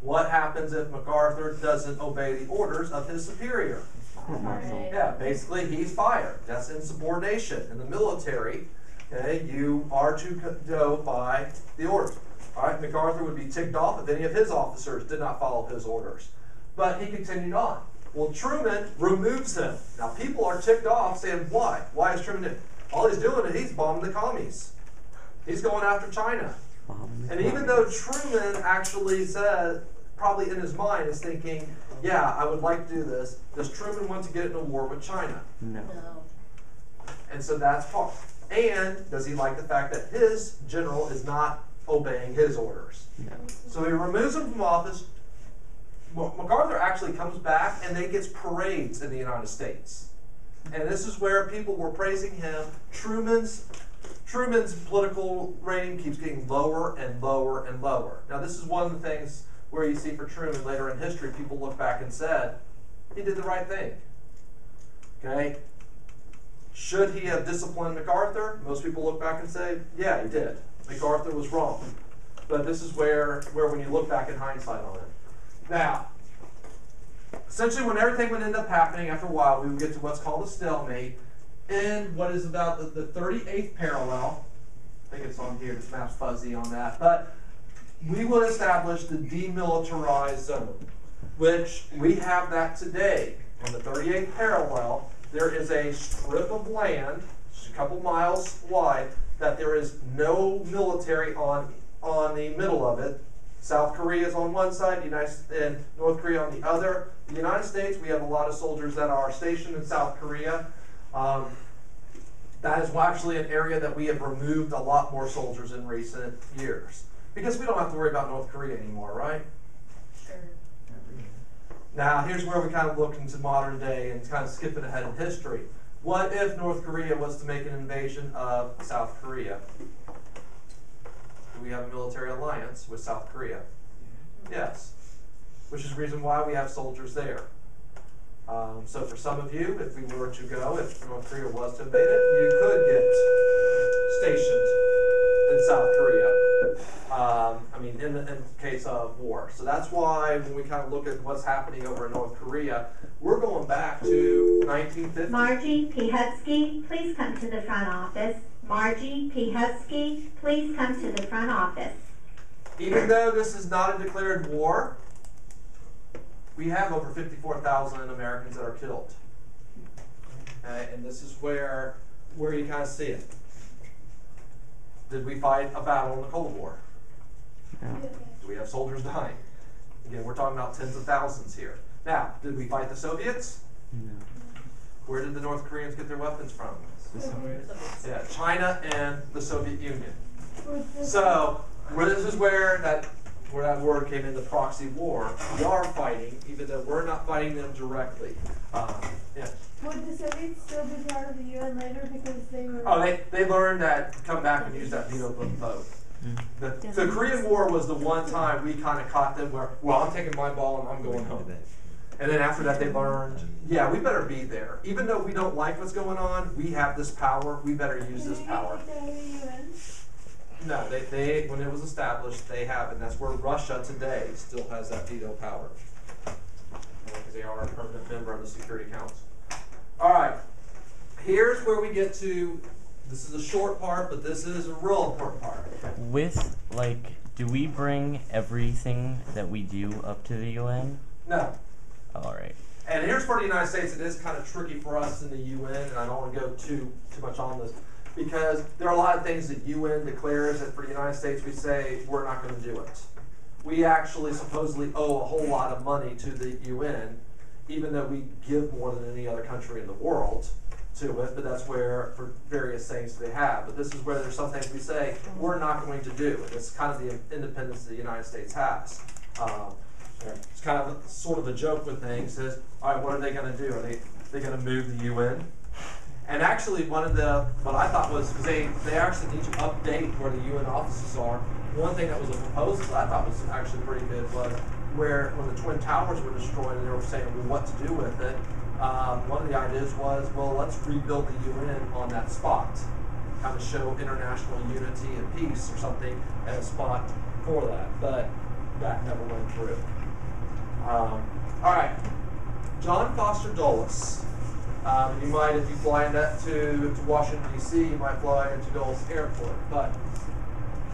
What happens if MacArthur doesn't obey the orders of his superior? Yeah, basically he's fired. That's insubordination. In the military, okay, you are to go by the orders. All right, MacArthur would be ticked off if any of his officers did not follow his orders. But he continued on. Well, Truman removes him. Now, people are ticked off saying, why? Why is Truman doing it? All he's doing is he's bombing the commies. He's going after China. And even though Truman actually said, probably in his mind is thinking, yeah, I would like to do this, does Truman want to get into war with China? No. And so that's part. And does he like the fact that his general is not obeying his orders? No. So he removes him from office. MacArthur actually comes back and then gets parades in the United States. And this is where people were praising him. Truman's political rating keeps getting lower and lower and lower. Now this is one of the things where you see for Truman later in history, people look back and said, he did the right thing. Okay? Should he have disciplined MacArthur? Most people look back and say, yeah, he did. MacArthur was wrong. But this is where when you look back in hindsight on it. Now, essentially when everything would end up happening, after a while, we would get to what's called a stalemate in what is about the 38th parallel. I think it's on here, this map's fuzzy on that. But we will establish the demilitarized zone, which we have that today. On the 38th parallel, there is a strip of land, just a couple miles wide, that there is no military on the middle of it. South Korea is on one side, and North Korea on the other. The United States, we have a lot of soldiers that are stationed in South Korea. That is actually an area that we have removed a lot more soldiers in recent years. Because we don't have to worry about North Korea anymore, right? Sure. Now, here's where we kind of look into modern day and kind of skipping ahead in history. What if North Korea was to make an invasion of South Korea? Do we have a military alliance with South Korea? Yes. Which is the reason why we have soldiers there. So for some of you, if we were to go, if North Korea was to invade it, you could get stationed in South Korea. In the case of war. So that's why when we kind of look at what's happening over in North Korea, we're going back to 1950. Margie P. Husky, please come to the front office. Margie P. Husky, please come to the front office. Even though this is not a declared war, we have over 54,000 Americans that are killed. And this is where you kind of see it. Did we fight a battle in the Cold War? No. Do we have soldiers dying? Again, we're talking about tens of thousands here. Now, did we fight the Soviets? No. Where did the North Koreans get their weapons from? Soviets. Yeah, China and the Soviet Union. So, this is where that word came into proxy war. We are fighting, even though we're not fighting them directly. Yeah. Would the Soviets still be part of the UN later because they were? Oh, they learned that to come back and use that veto vote. The Korean War was the one time we kind of caught them where, well, I'm taking my ball and I'm going home. And then after that they learned, yeah, we better be there. Even though we don't like what's going on, we have this power, we better use this power. No, they when it was established, they have it. And that's where Russia today still has that veto power. Because they are a permanent member of the Security Council. All right, here's where we get to, this is a short part, but this is a real important part. With, do we bring everything that we do up to the UN? No. All right. And here's for the United States, it is kind of tricky for us in the UN, and I don't want to go too much on this, because there are a lot of things that UN declares that for the United States we say we're not going to do it. We actually supposedly owe a whole lot of money to the UN, even though we give more than any other country in the world to it, but that's where, for various things they have. But this is where there's some things we say we're not going to do, and it's kind of the independence the United States has. It's kind of sort of a joke with things is, all right, what are they going to do? Are they going to move the UN? And actually, what I thought was, because they actually need to update where the UN offices are. One thing that was a proposal that I thought was actually pretty good was where when the Twin Towers were destroyed and they were saying, well, what to do with it, one of the ideas was, well, let's rebuild the UN on that spot. Kind of show international unity and peace or something as a spot for that. But that never went through. All right, John Foster Dulles. You might, if you fly to Washington, D.C., you might fly into Dulles Airport. But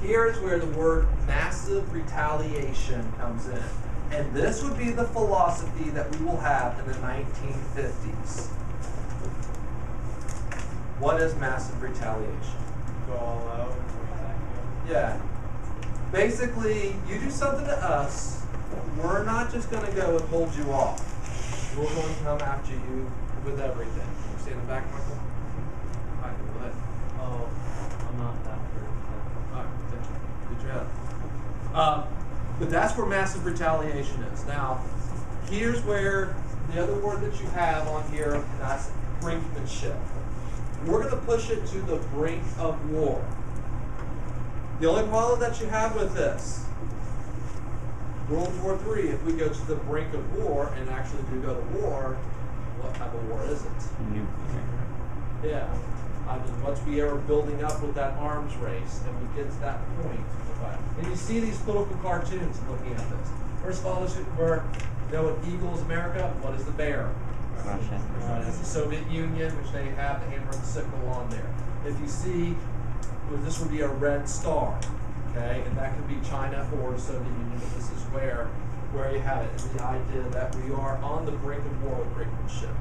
here's where the word massive retaliation comes in. And this would be the philosophy that we will have in the 1950s. What is massive retaliation? Go all out. Yeah. Basically, you do something to us, we're not just going to go and hold you off. We're going to come after you with everything. You see in the back, Michael? All right, go ahead. Oh, I'm not that All right, good job. But that's where massive retaliation is. Now, here's where the other word that you have on here, and that's brinkmanship. We're going to push it to the brink of war. The only problem that you have with this, World War III, if we go to the brink of war and actually do go to war, what type of war is it? Nuclear. Yeah. I mean, once we are building up with that arms race and we get to that point, and you see these political cartoons looking at this. First of all, we're, you know what eagle is America? What is the bear? Russia. It's the Soviet Union, which they have the hammer and the sickle on there. If you see, well, this would be a red star, okay, and that could be China or the Soviet Union, but this is where you have it, and the idea that we are on the brink of war with brinkmanship.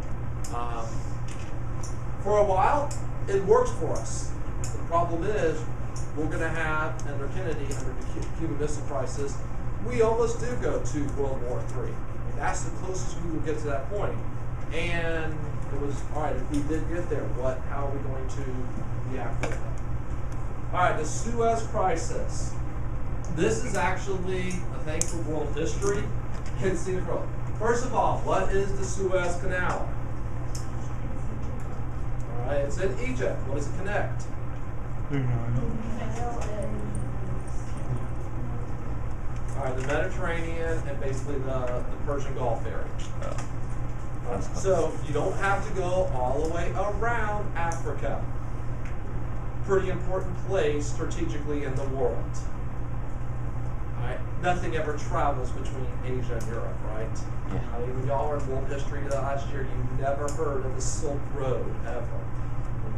For a while, it works for us. The problem is, we're going to have, under Kennedy, under the Cuban Missile Crisis, we almost do go to World War III. And that's the closest we will get to that point. And it was, all right, if we did get there, how are we going to react with that? All right, the Suez Crisis. This is actually a thing for world history. Kids see it grow. First of all, what is the Suez Canal? All right, it's in Egypt. What does it connect? All right, the Mediterranean and basically the Persian Gulf area. So you don't have to go all the way around Africa. Pretty important place strategically in the world. All right, nothing ever travels between Asia and Europe, right? Yeah. I mean, when y'all are in world history last year, you never heard of the Silk Road ever.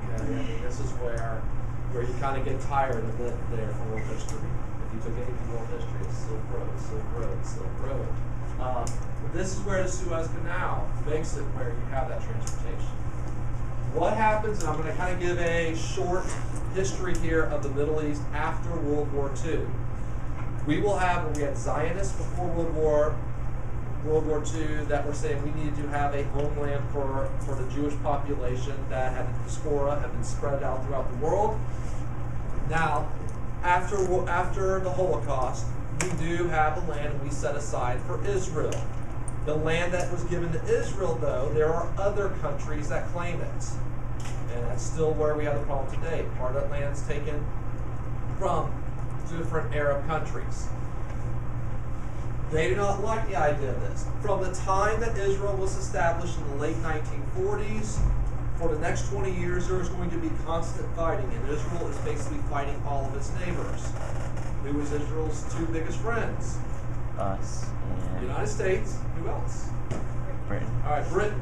Okay, I mean, this is where you kind of get tired of it there for world history. If you took AP world history, it's Silk Road, Silk Road, Silk Road. But this is where the Suez Canal makes it where you have that transportation. What happens, and I'm going to kind of give a short history here of the Middle East after World War II. We had Zionists before World War II that were saying we needed to have a homeland for the Jewish population that had diaspora, had been spread out throughout the world. Now, after the Holocaust, we do have a land we set aside for Israel. The land that was given to Israel, though, there are other countries that claim it. And that's still where we have the problem today. Part of that land is taken from different Arab countries. They do not like the idea of this. From the time that Israel was established in the late 1940s, for the next 20 years, there is going to be constant fighting, and Israel is basically fighting all of its neighbors. Who was Israel's two biggest friends? Us The and United States. Who else? Britain. All right, Britain.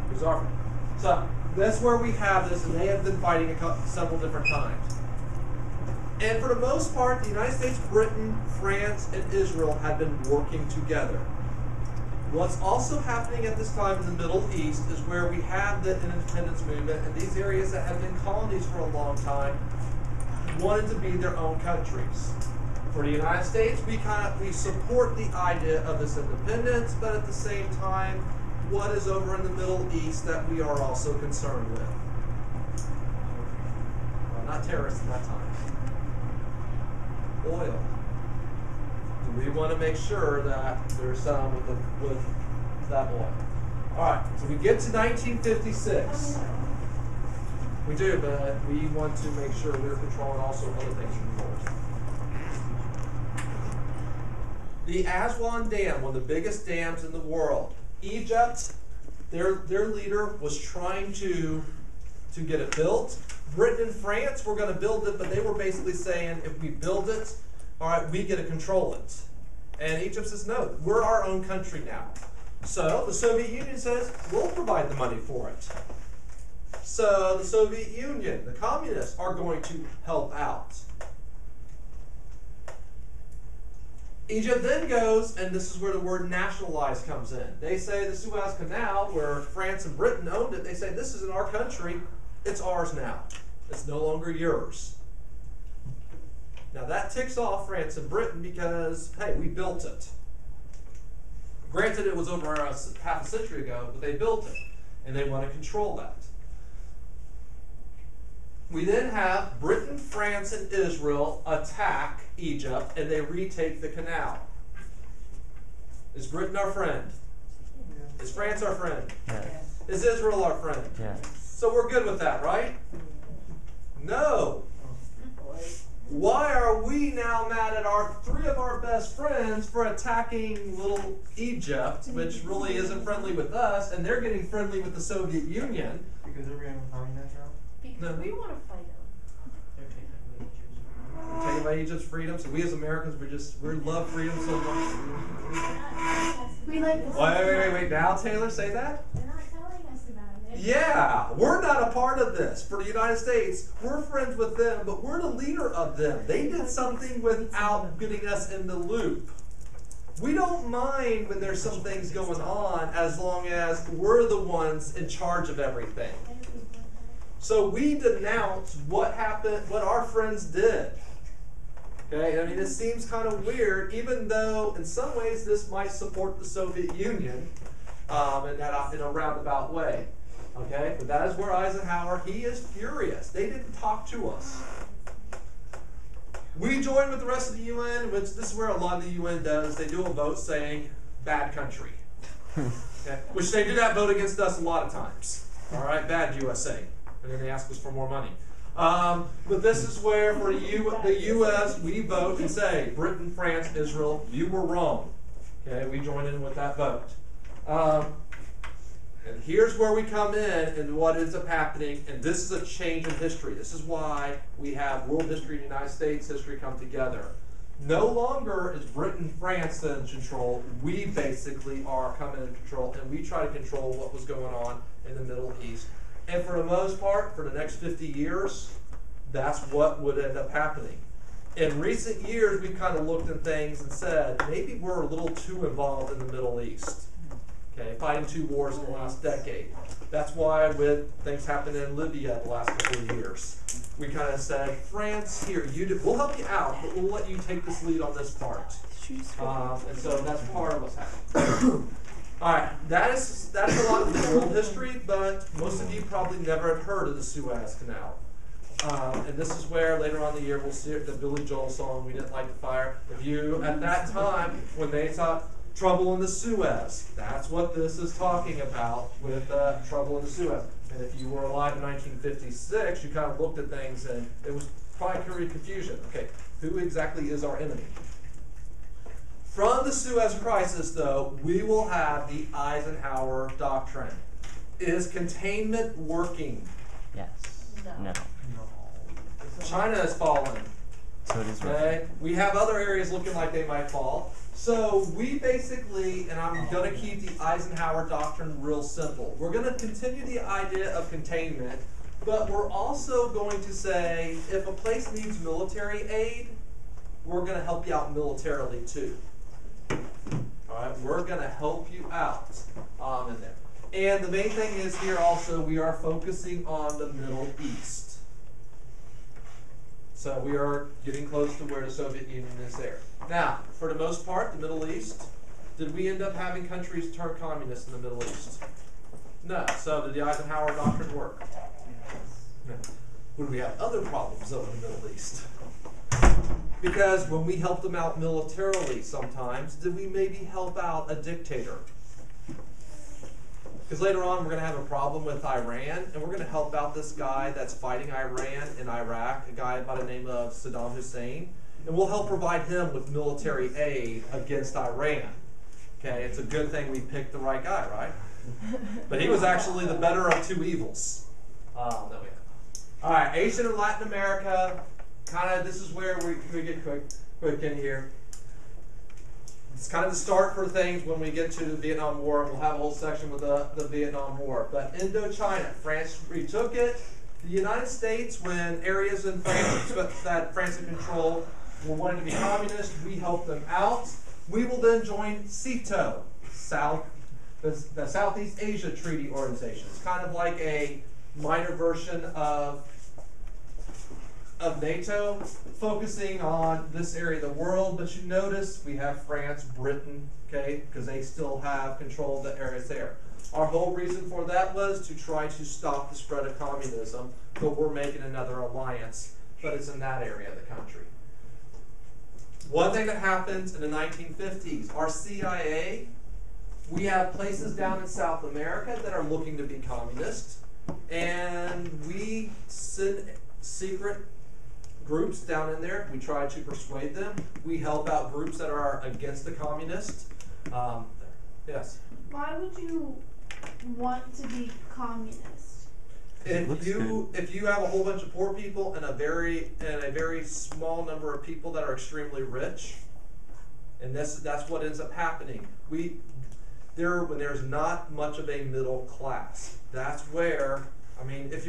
Who's our friend? So that's where we have this, and they have been fighting several different times. And for the most part, the United States, Britain, France, and Israel had been working together. What's also happening at this time in the Middle East is where we have the independence movement, and these areas that have been colonies for a long time wanted to be their own countries. For the United States, we support the idea of this independence, but at the same time, what is over in the Middle East that we are also concerned with? Well, not terrorists in that time. Oil. Do we want to make sure that there's some with that oil? All right, so we get to 1956. We do, but we want to make sure we're controlling also other things in the world. The Aswan Dam, one of the biggest dams in the world. Egypt, their leader was trying to get it built. Britain and France were going to build it, but they were basically saying, if we build it, all right, we get to control it. And Egypt says, no, we're our own country now. So the Soviet Union says, we'll provide the money for it. So the Soviet Union, the communists, are going to help out. Egypt then goes, and this is where the word nationalize comes in. They say the Suez Canal, where France and Britain owned it, they say this is in our country, it's ours now. It's no longer yours. Now that ticks off France and Britain because, hey, we built it. Granted, it was over half a century ago, but they built it, and they want to control that. We then have Britain, France, and Israel attack Egypt, and they retake the canal. Is Britain our friend? Is France our friend? Yes. Is Israel our friend? Yes. So we're good with that, right? No. Why are we now mad at three of our best friends for attacking little Egypt, which really isn't friendly with us, and they're getting friendly with the Soviet Union? Because they're behind that now? Because we want to fight them. They're taking away Egypt's We're taking away Egypt's freedom, so we as Americans, we love freedom so much. We like this. Wait, now Taylor, say that? They're not telling us about it. Yeah, we're not a part of this. For the United States, we're friends with them, but we're the leader of them. They did something without getting us in the loop. We don't mind when there's some things going on as long as we're the ones in charge of everything. So we denounce what happened, what our friends did. Okay, I mean, it seems kind of weird, even though in some ways this might support the Soviet Union in a roundabout way. Okay, but that is where Eisenhower, he is furious. They didn't talk to us. We join with the rest of the UN, which this is where a lot of the UN does. They do a vote saying, bad country. Okay? Which they do that vote against us a lot of times. All right, bad USA. And then they ask us for more money. But this is where for the U.S. we vote and say, Britain, France, Israel, you were wrong. Okay, we join in with that vote. And here's where we come in and what ends up happening, and this is a change in history. This is why we have world history and United States history come together. No longer is Britain, France in control. We basically are coming in control, and we try to control what was going on in the Middle East. And for the most part, for the next 50 years, that's what would end up happening. In recent years, we've kind of looked at things and said, maybe we're a little too involved in the Middle East. Okay, fighting 2 wars in the last decade. That's why with things happened in Libya the last couple of years, we kind of said, France, here, we'll help you out, but we'll let you take this lead on this part. And so that's part of what's happening. All right, that's a lot of the world history, but most of you probably never have heard of the Suez Canal. And this is where later on in the year we'll see the Billy Joel song, We Didn't Light the Fire. If you, at that time, when they taught trouble in the Suez, that's what this is talking about with trouble in the Suez. And if you were alive in 1956, you kind of looked at things and it was probably created confusion. Okay, who exactly is our enemy? From the Suez Crisis, though, we will have the Eisenhower Doctrine. Is containment working? Yes. No. China has fallen. So it is Okay? We have other areas looking like they might fall. So we basically, and I'm going to keep the Eisenhower Doctrine real simple. We're going to continue the idea of containment, but we're also going to say if a place needs military aid, we're going to help you out militarily too. All right, we're going to help you out in there. And the main thing is here also we are focusing on the Middle East. So we are getting close to where the Soviet Union is there. Now, for the most part, the Middle East, did we end up having countries turn communist in the Middle East? No. So did the Eisenhower Doctrine work? No. Would we have other problems though in the Middle East? Because when we helped them out militarily sometimes, did we maybe help out a dictator? Because later on we're going to have a problem with Iran, and we're going to help out this guy that's fighting Iran in Iraq, a guy by the name of Saddam Hussein, and we'll help provide him with military aid against Iran. Okay, it's a good thing we picked the right guy, right? But he was actually the better of 2 evils that we have. All right, Asian and Latin America, kind of this is where we get quick in here. It's kind of the start for things when we get to the Vietnam War. We'll have a whole section with the Vietnam War. But Indochina, France retook it. The United States, when areas in France that France had controlled were wanting to be communist, we helped them out. We will then join CETO, the Southeast Asia Treaty Organization. It's kind of like a minor version of of NATO, focusing on this area of the world, but you notice we have France, Britain, okay, because they still have control of the areas there. Our whole reason for that was to try to stop the spread of communism, but we're making another alliance, but it's in that area of the country. One thing that happens in the 1950s, our CIA, we have places down in South America that are looking to be communist, and we send secret groups down in there. We try to persuade them. We help out groups that are against the communists. Yes? Why would you want to be communist? If you have a whole bunch of poor people and a very small number of people that are extremely rich, and that's what ends up happening. When there's not much of a middle class, that's where, I mean, if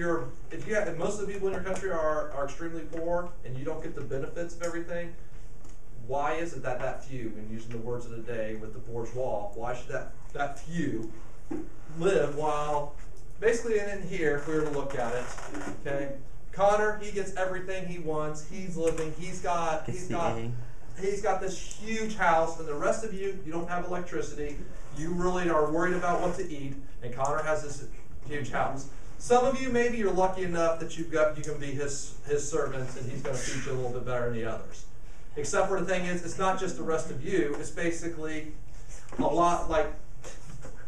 most of the people in your country are extremely poor and you don't get the benefits of everything, why is it that few, and using the words of the day with the bourgeois, why should that few live while, basically in here, if we were to look at it, okay, Connor, he gets everything he wants, he's living, he's got this huge house, and the rest of you don't have electricity, you really are worried about what to eat, and Connor has this huge house. Some of you, maybe you're lucky enough that you can be his servants, and he's going to feed you a little bit better than the others. Except for the thing is, it's not just the rest of you, it's basically a lot like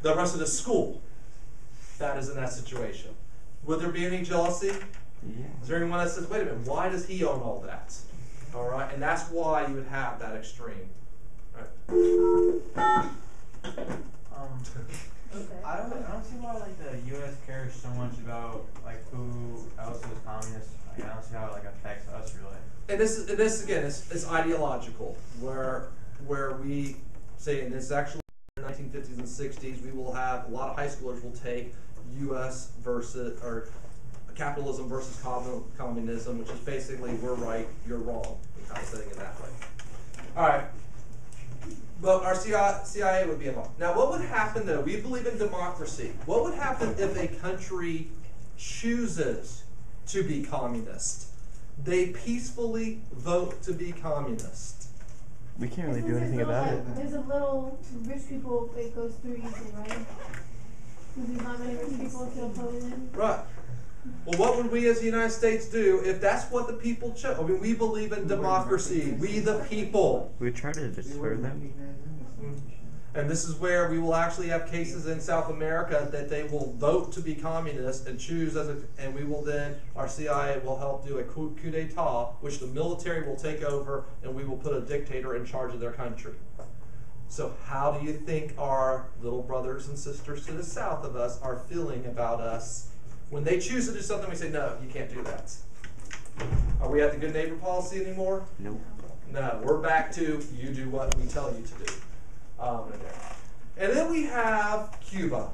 the rest of the school that is in that situation. Would there be any jealousy? Yeah. Is there anyone that says, wait a minute, why does he own all that? All right, and that's why you would have that extreme. All right. I don't see why like the U.S. cares so much about like who else is communist. Like, I don't see how it like affects us really. And this again is ideological, where we say, and it's actually in the 1950s and 60s, we will have a lot of high schoolers will take U.S. versus or capitalism versus communism, which is basically we're right, you're wrong, kind of setting it that way. All right. But our CIA would be involved. Now, what would happen, though? We believe in democracy. What would happen if a country chooses to be communist? They peacefully vote to be communist. We can't really do anything about it. There's a little rich people, it goes through easily, right? Because there's not many rich people to oppose him. Right. Well, what would we as the United States do if that's what the people chose? I mean, we believe in democracy. We the people. We try to deter them. And this is where we will actually have cases in South America that they will vote to be communist and choose and we will then, our CIA will help do a coup d'etat, which the military will take over and we will put a dictator in charge of their country. So how do you think our little brothers and sisters to the south of us are feeling about us? When they choose to do something, we say, no, you can't do that. Are we at the good neighbor policy anymore? Nope. No, we're back to you do what we tell you to do. And then we have Cuba.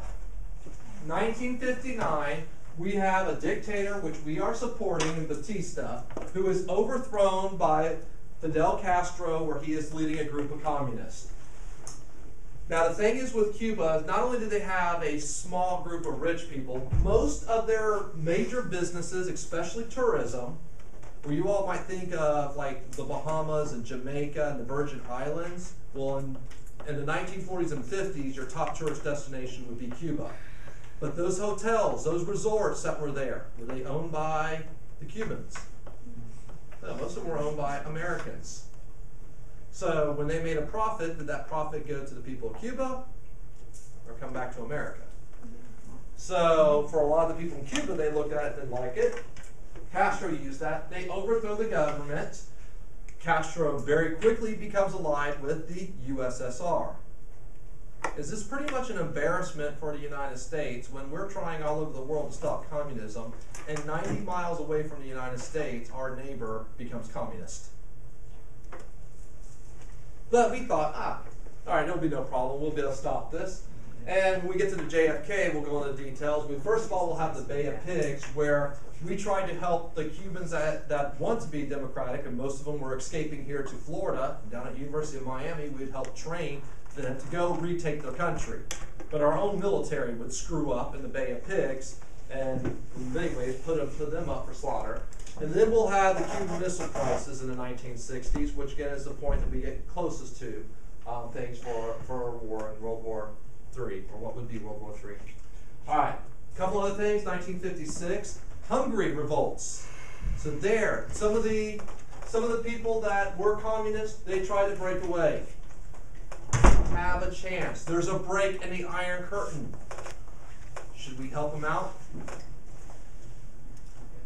1959, we have a dictator, which we are supporting, Batista, who is overthrown by Fidel Castro, where he is leading a group of communists. Now, the thing is with Cuba, not only do they have a small group of rich people, most of their major businesses, especially tourism, where you all might think of like the Bahamas and Jamaica and the Virgin Islands, well, in the 1940s and 50s, your top tourist destination would be Cuba. But those hotels, those resorts that were there, were they owned by the Cubans? No, most of them were owned by Americans. So when they made a profit, did that profit go to the people of Cuba or come back to America? So for a lot of the people in Cuba, they looked at it and didn't like it. Castro used that. They overthrow the government. Castro very quickly becomes allied with the USSR. Is this pretty much an embarrassment for the United States when we're trying all over the world to stop communism, and 90 miles away from the United States, our neighbor becomes communist? But we thought, all right, there'll be no problem. We'll be able to stop this. And when we get to the JFK, we'll go into the details. First of all, we'll have the Bay of Pigs, where we tried to help the Cubans that want to be democratic, and most of them were escaping here to Florida. Down at the University of Miami, we'd help train them to go retake their country. But our own military would screw up in the Bay of Pigs, and in many ways put them up for slaughter. And then we'll have the Cuban Missile Crisis in the 1960s, which again is the point that we get closest to things for a war in World War III, or what would be World War III. All right, a couple other things. 1956, Hungary revolts. So there, some of the people that were communists, they tried to break away. Have a chance. There's a break in the Iron Curtain. Should we help them out?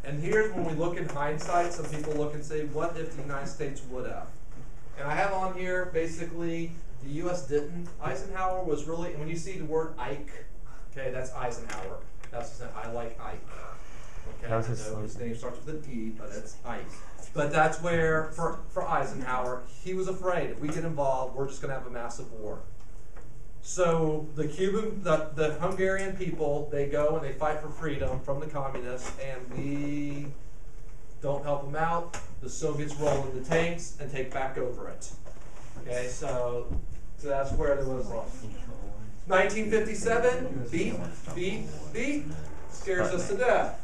And here's when we look in hindsight, some people look and say, what if the United States would have? And I have on here, basically, the U.S. didn't. Eisenhower was really, and when you see the word Ike, okay, that's Eisenhower. That's just I like Ike. Okay, That was I know his his name starts with an E, but it's Ike. But that's where, for Eisenhower, he was afraid, if we get involved, we're just going to have a massive war. So the the Hungarian people, they go and they fight for freedom from the communists, and we don't help them out. The Soviets roll in the tanks and take back over it. Okay, so that's where there was 1957, beat, scares us to death.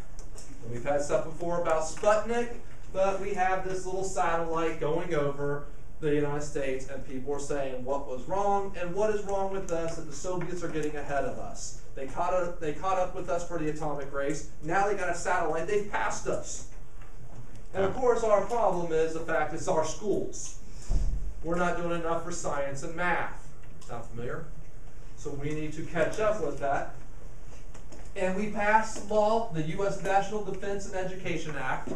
And we've had stuff before about Sputnik, but we have this little satellite going over the United States, and people are saying what was wrong and what is wrong with us, that the Soviets are getting ahead of us. They caught up with us for the atomic race. Now they got a satellite. They've passed us. And of course, our problem is the fact it's our schools. We're not doing enough for science and math. Sound familiar? So we need to catch up with that. And we passed law, the U.S. National Defense and Education Act,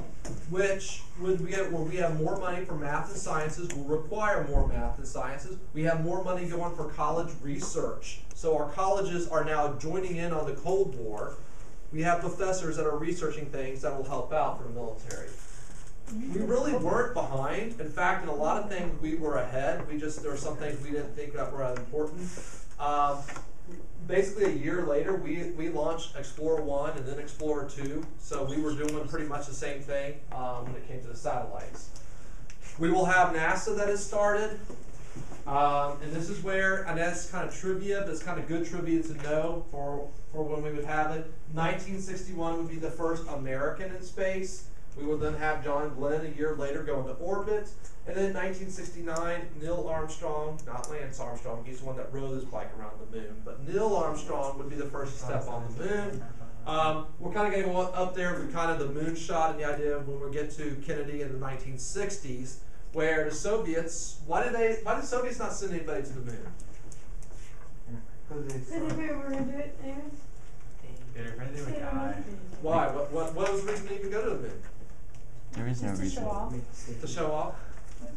which where we have more money for math and sciences, will require more math and sciences. We have more money going for college research. So our colleges are now joining in on the Cold War. We have professors that are researching things that will help out for the military. We really weren't behind. In fact, in a lot of things we were ahead. There were some things we didn't think that were as important. Basically, a year later, we launched Explorer 1 and then Explorer 2. So we were doing pretty much the same thing when it came to the satellites. We will have NASA that has started. And this is where, and that's kind of trivia, but it's kind of good trivia to know for when we would have it. 1961 would be the first American in space. We will then have John Glenn a year later go into orbit. And then 1969, Neil Armstrong, not Lance Armstrong, he's the one that rode his bike around the moon, but Neil Armstrong would be the first to step on the moon. We're kind of going to go up there with kind of the moonshot and the idea of when we get to Kennedy in the 1960s, where the Soviets, why did the Soviets not send anybody to the moon? Because if we were going to do it anyways. They're afraid they would die. Why? What was the reason to even go to the moon? There is no Just to reason. show off. To show off?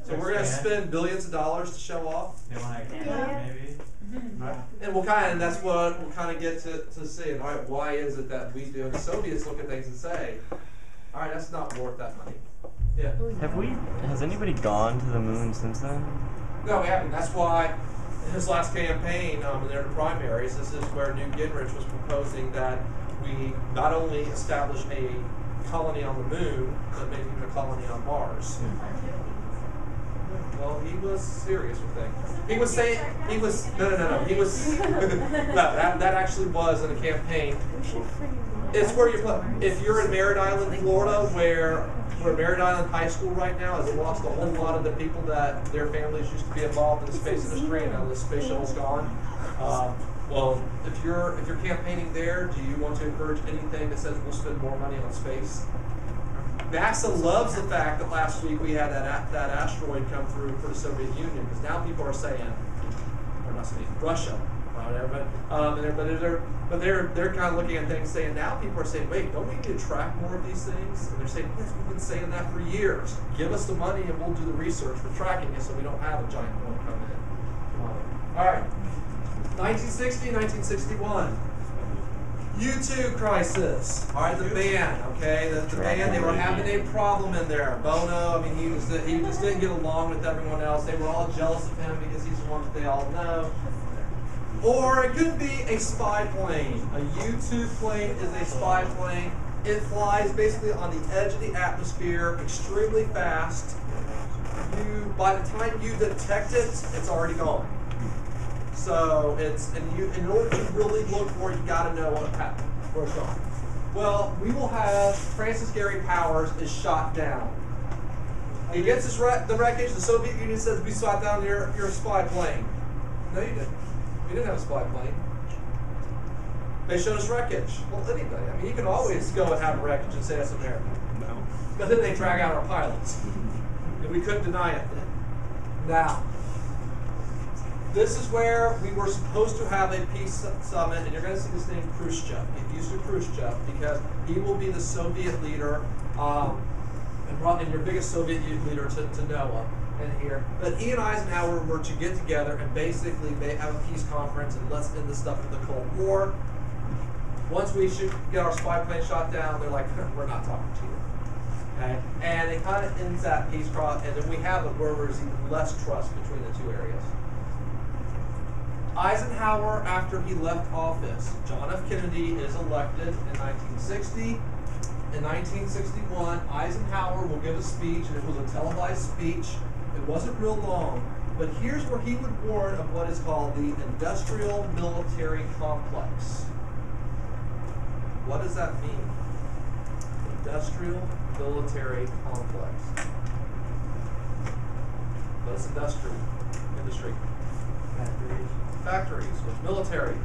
So we're going to spend billions of dollars to show off? They want to maybe. And and that's what we'll kind of get to see. All right, why is it that we do? And the Soviets look at things and say, all right, that's not worth that money. Yeah. Has anybody gone to the moon since then? No, we haven't. That's why in his last campaign, in their primaries, this is where Newt Gingrich was proposing that we not only establish a colony on the moon, but maybe even a colony on Mars. Well, he was serious with things. He was saying, he was, no, he was, no, that actually was in a campaign. It's where if you're in Merritt Island, Florida, where Merritt Island High School right now has lost a whole lot of the people that their families used to be involved in the space industry, and now the space shuttle's gone. Well, if you're campaigning there, do you want to encourage anything that says we'll spend more money on space? NASA loves the fact that last week we had that asteroid come through for the Soviet Union, because now people are saying, or not saying Russia, whatever, but they're kind of looking at things saying, now people are saying, wait, don't we need to track more of these things? And they're saying, yes, we've been saying that for years. Give us the money and we'll do the research for tracking it so we don't have a giant one come in. All right, 1960, 1961. U2 crisis. All right, the band. Okay, the band. They were having a problem in there. Bono. I mean, he just didn't get along with everyone else. They were all jealous of him because he's the one that they all know. Or it could be a spy plane. A U2 plane is a spy plane. It flies basically on the edge of the atmosphere, extremely fast. By the time you detect it, it's already gone. So in order to really look for it, you got to know what happened, where it's gone. Well, we will have Francis Gary Powers is shot down. He gets his the wreckage. The Soviet Union says, we shot down your spy plane. No, you didn't. We didn't have a spy plane. They showed us wreckage. Well, anybody. I mean, you can always go and have a wreckage and say that's America. No. But then they drag out our pilots. And we couldn't deny it then. Now, this is where we were supposed to have a peace summit, and you're going to see this name Khrushchev. Get used to Khrushchev because he will be the Soviet leader, and your biggest Soviet leader to know in here. But he and Eisenhower were to get together and basically have a peace conference and let's end this stuff with the Cold War. Once we should get our spy plane shot down, they're like, we're not talking to you. Okay? And it kind of ends that peace process, and then we have it where there's even less trust between the two areas. Eisenhower, after he left office, John F. Kennedy is elected in 1960. In 1961, Eisenhower will give a speech, and it was a televised speech. It wasn't real long, but here's where he would warn of what is called the industrial military complex. What does that mean? Industrial military complex. What is industry? Factories with military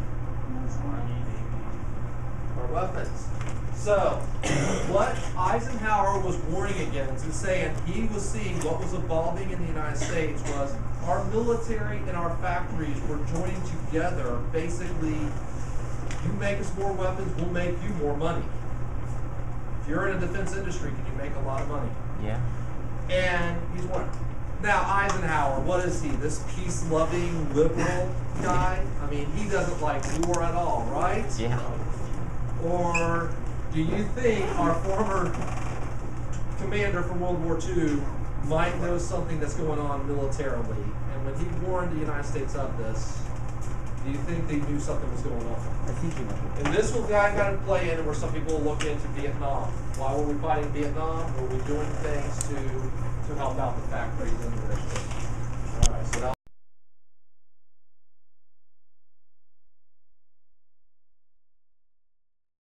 or weapons. So, what Eisenhower was warning against and saying he was seeing what was evolving in the United States was our military and our factories were joining together. Basically, you make us more weapons, we'll make you more money. If you're in a defense industry, can you make a lot of money? Yeah. And he's one. Now, Eisenhower, what is he? This peace-loving liberal guy? I mean, he doesn't like war at all, right? Yeah. Or do you think our former commander from World War II might know something that's going on militarily? And when he warned the United States of this, do you think they knew something was going on? I think he might. And this will kind of play into where some people look into Vietnam. Why were we fighting Vietnam? Were we doing things to help out the factories and the rest of it? All right, so that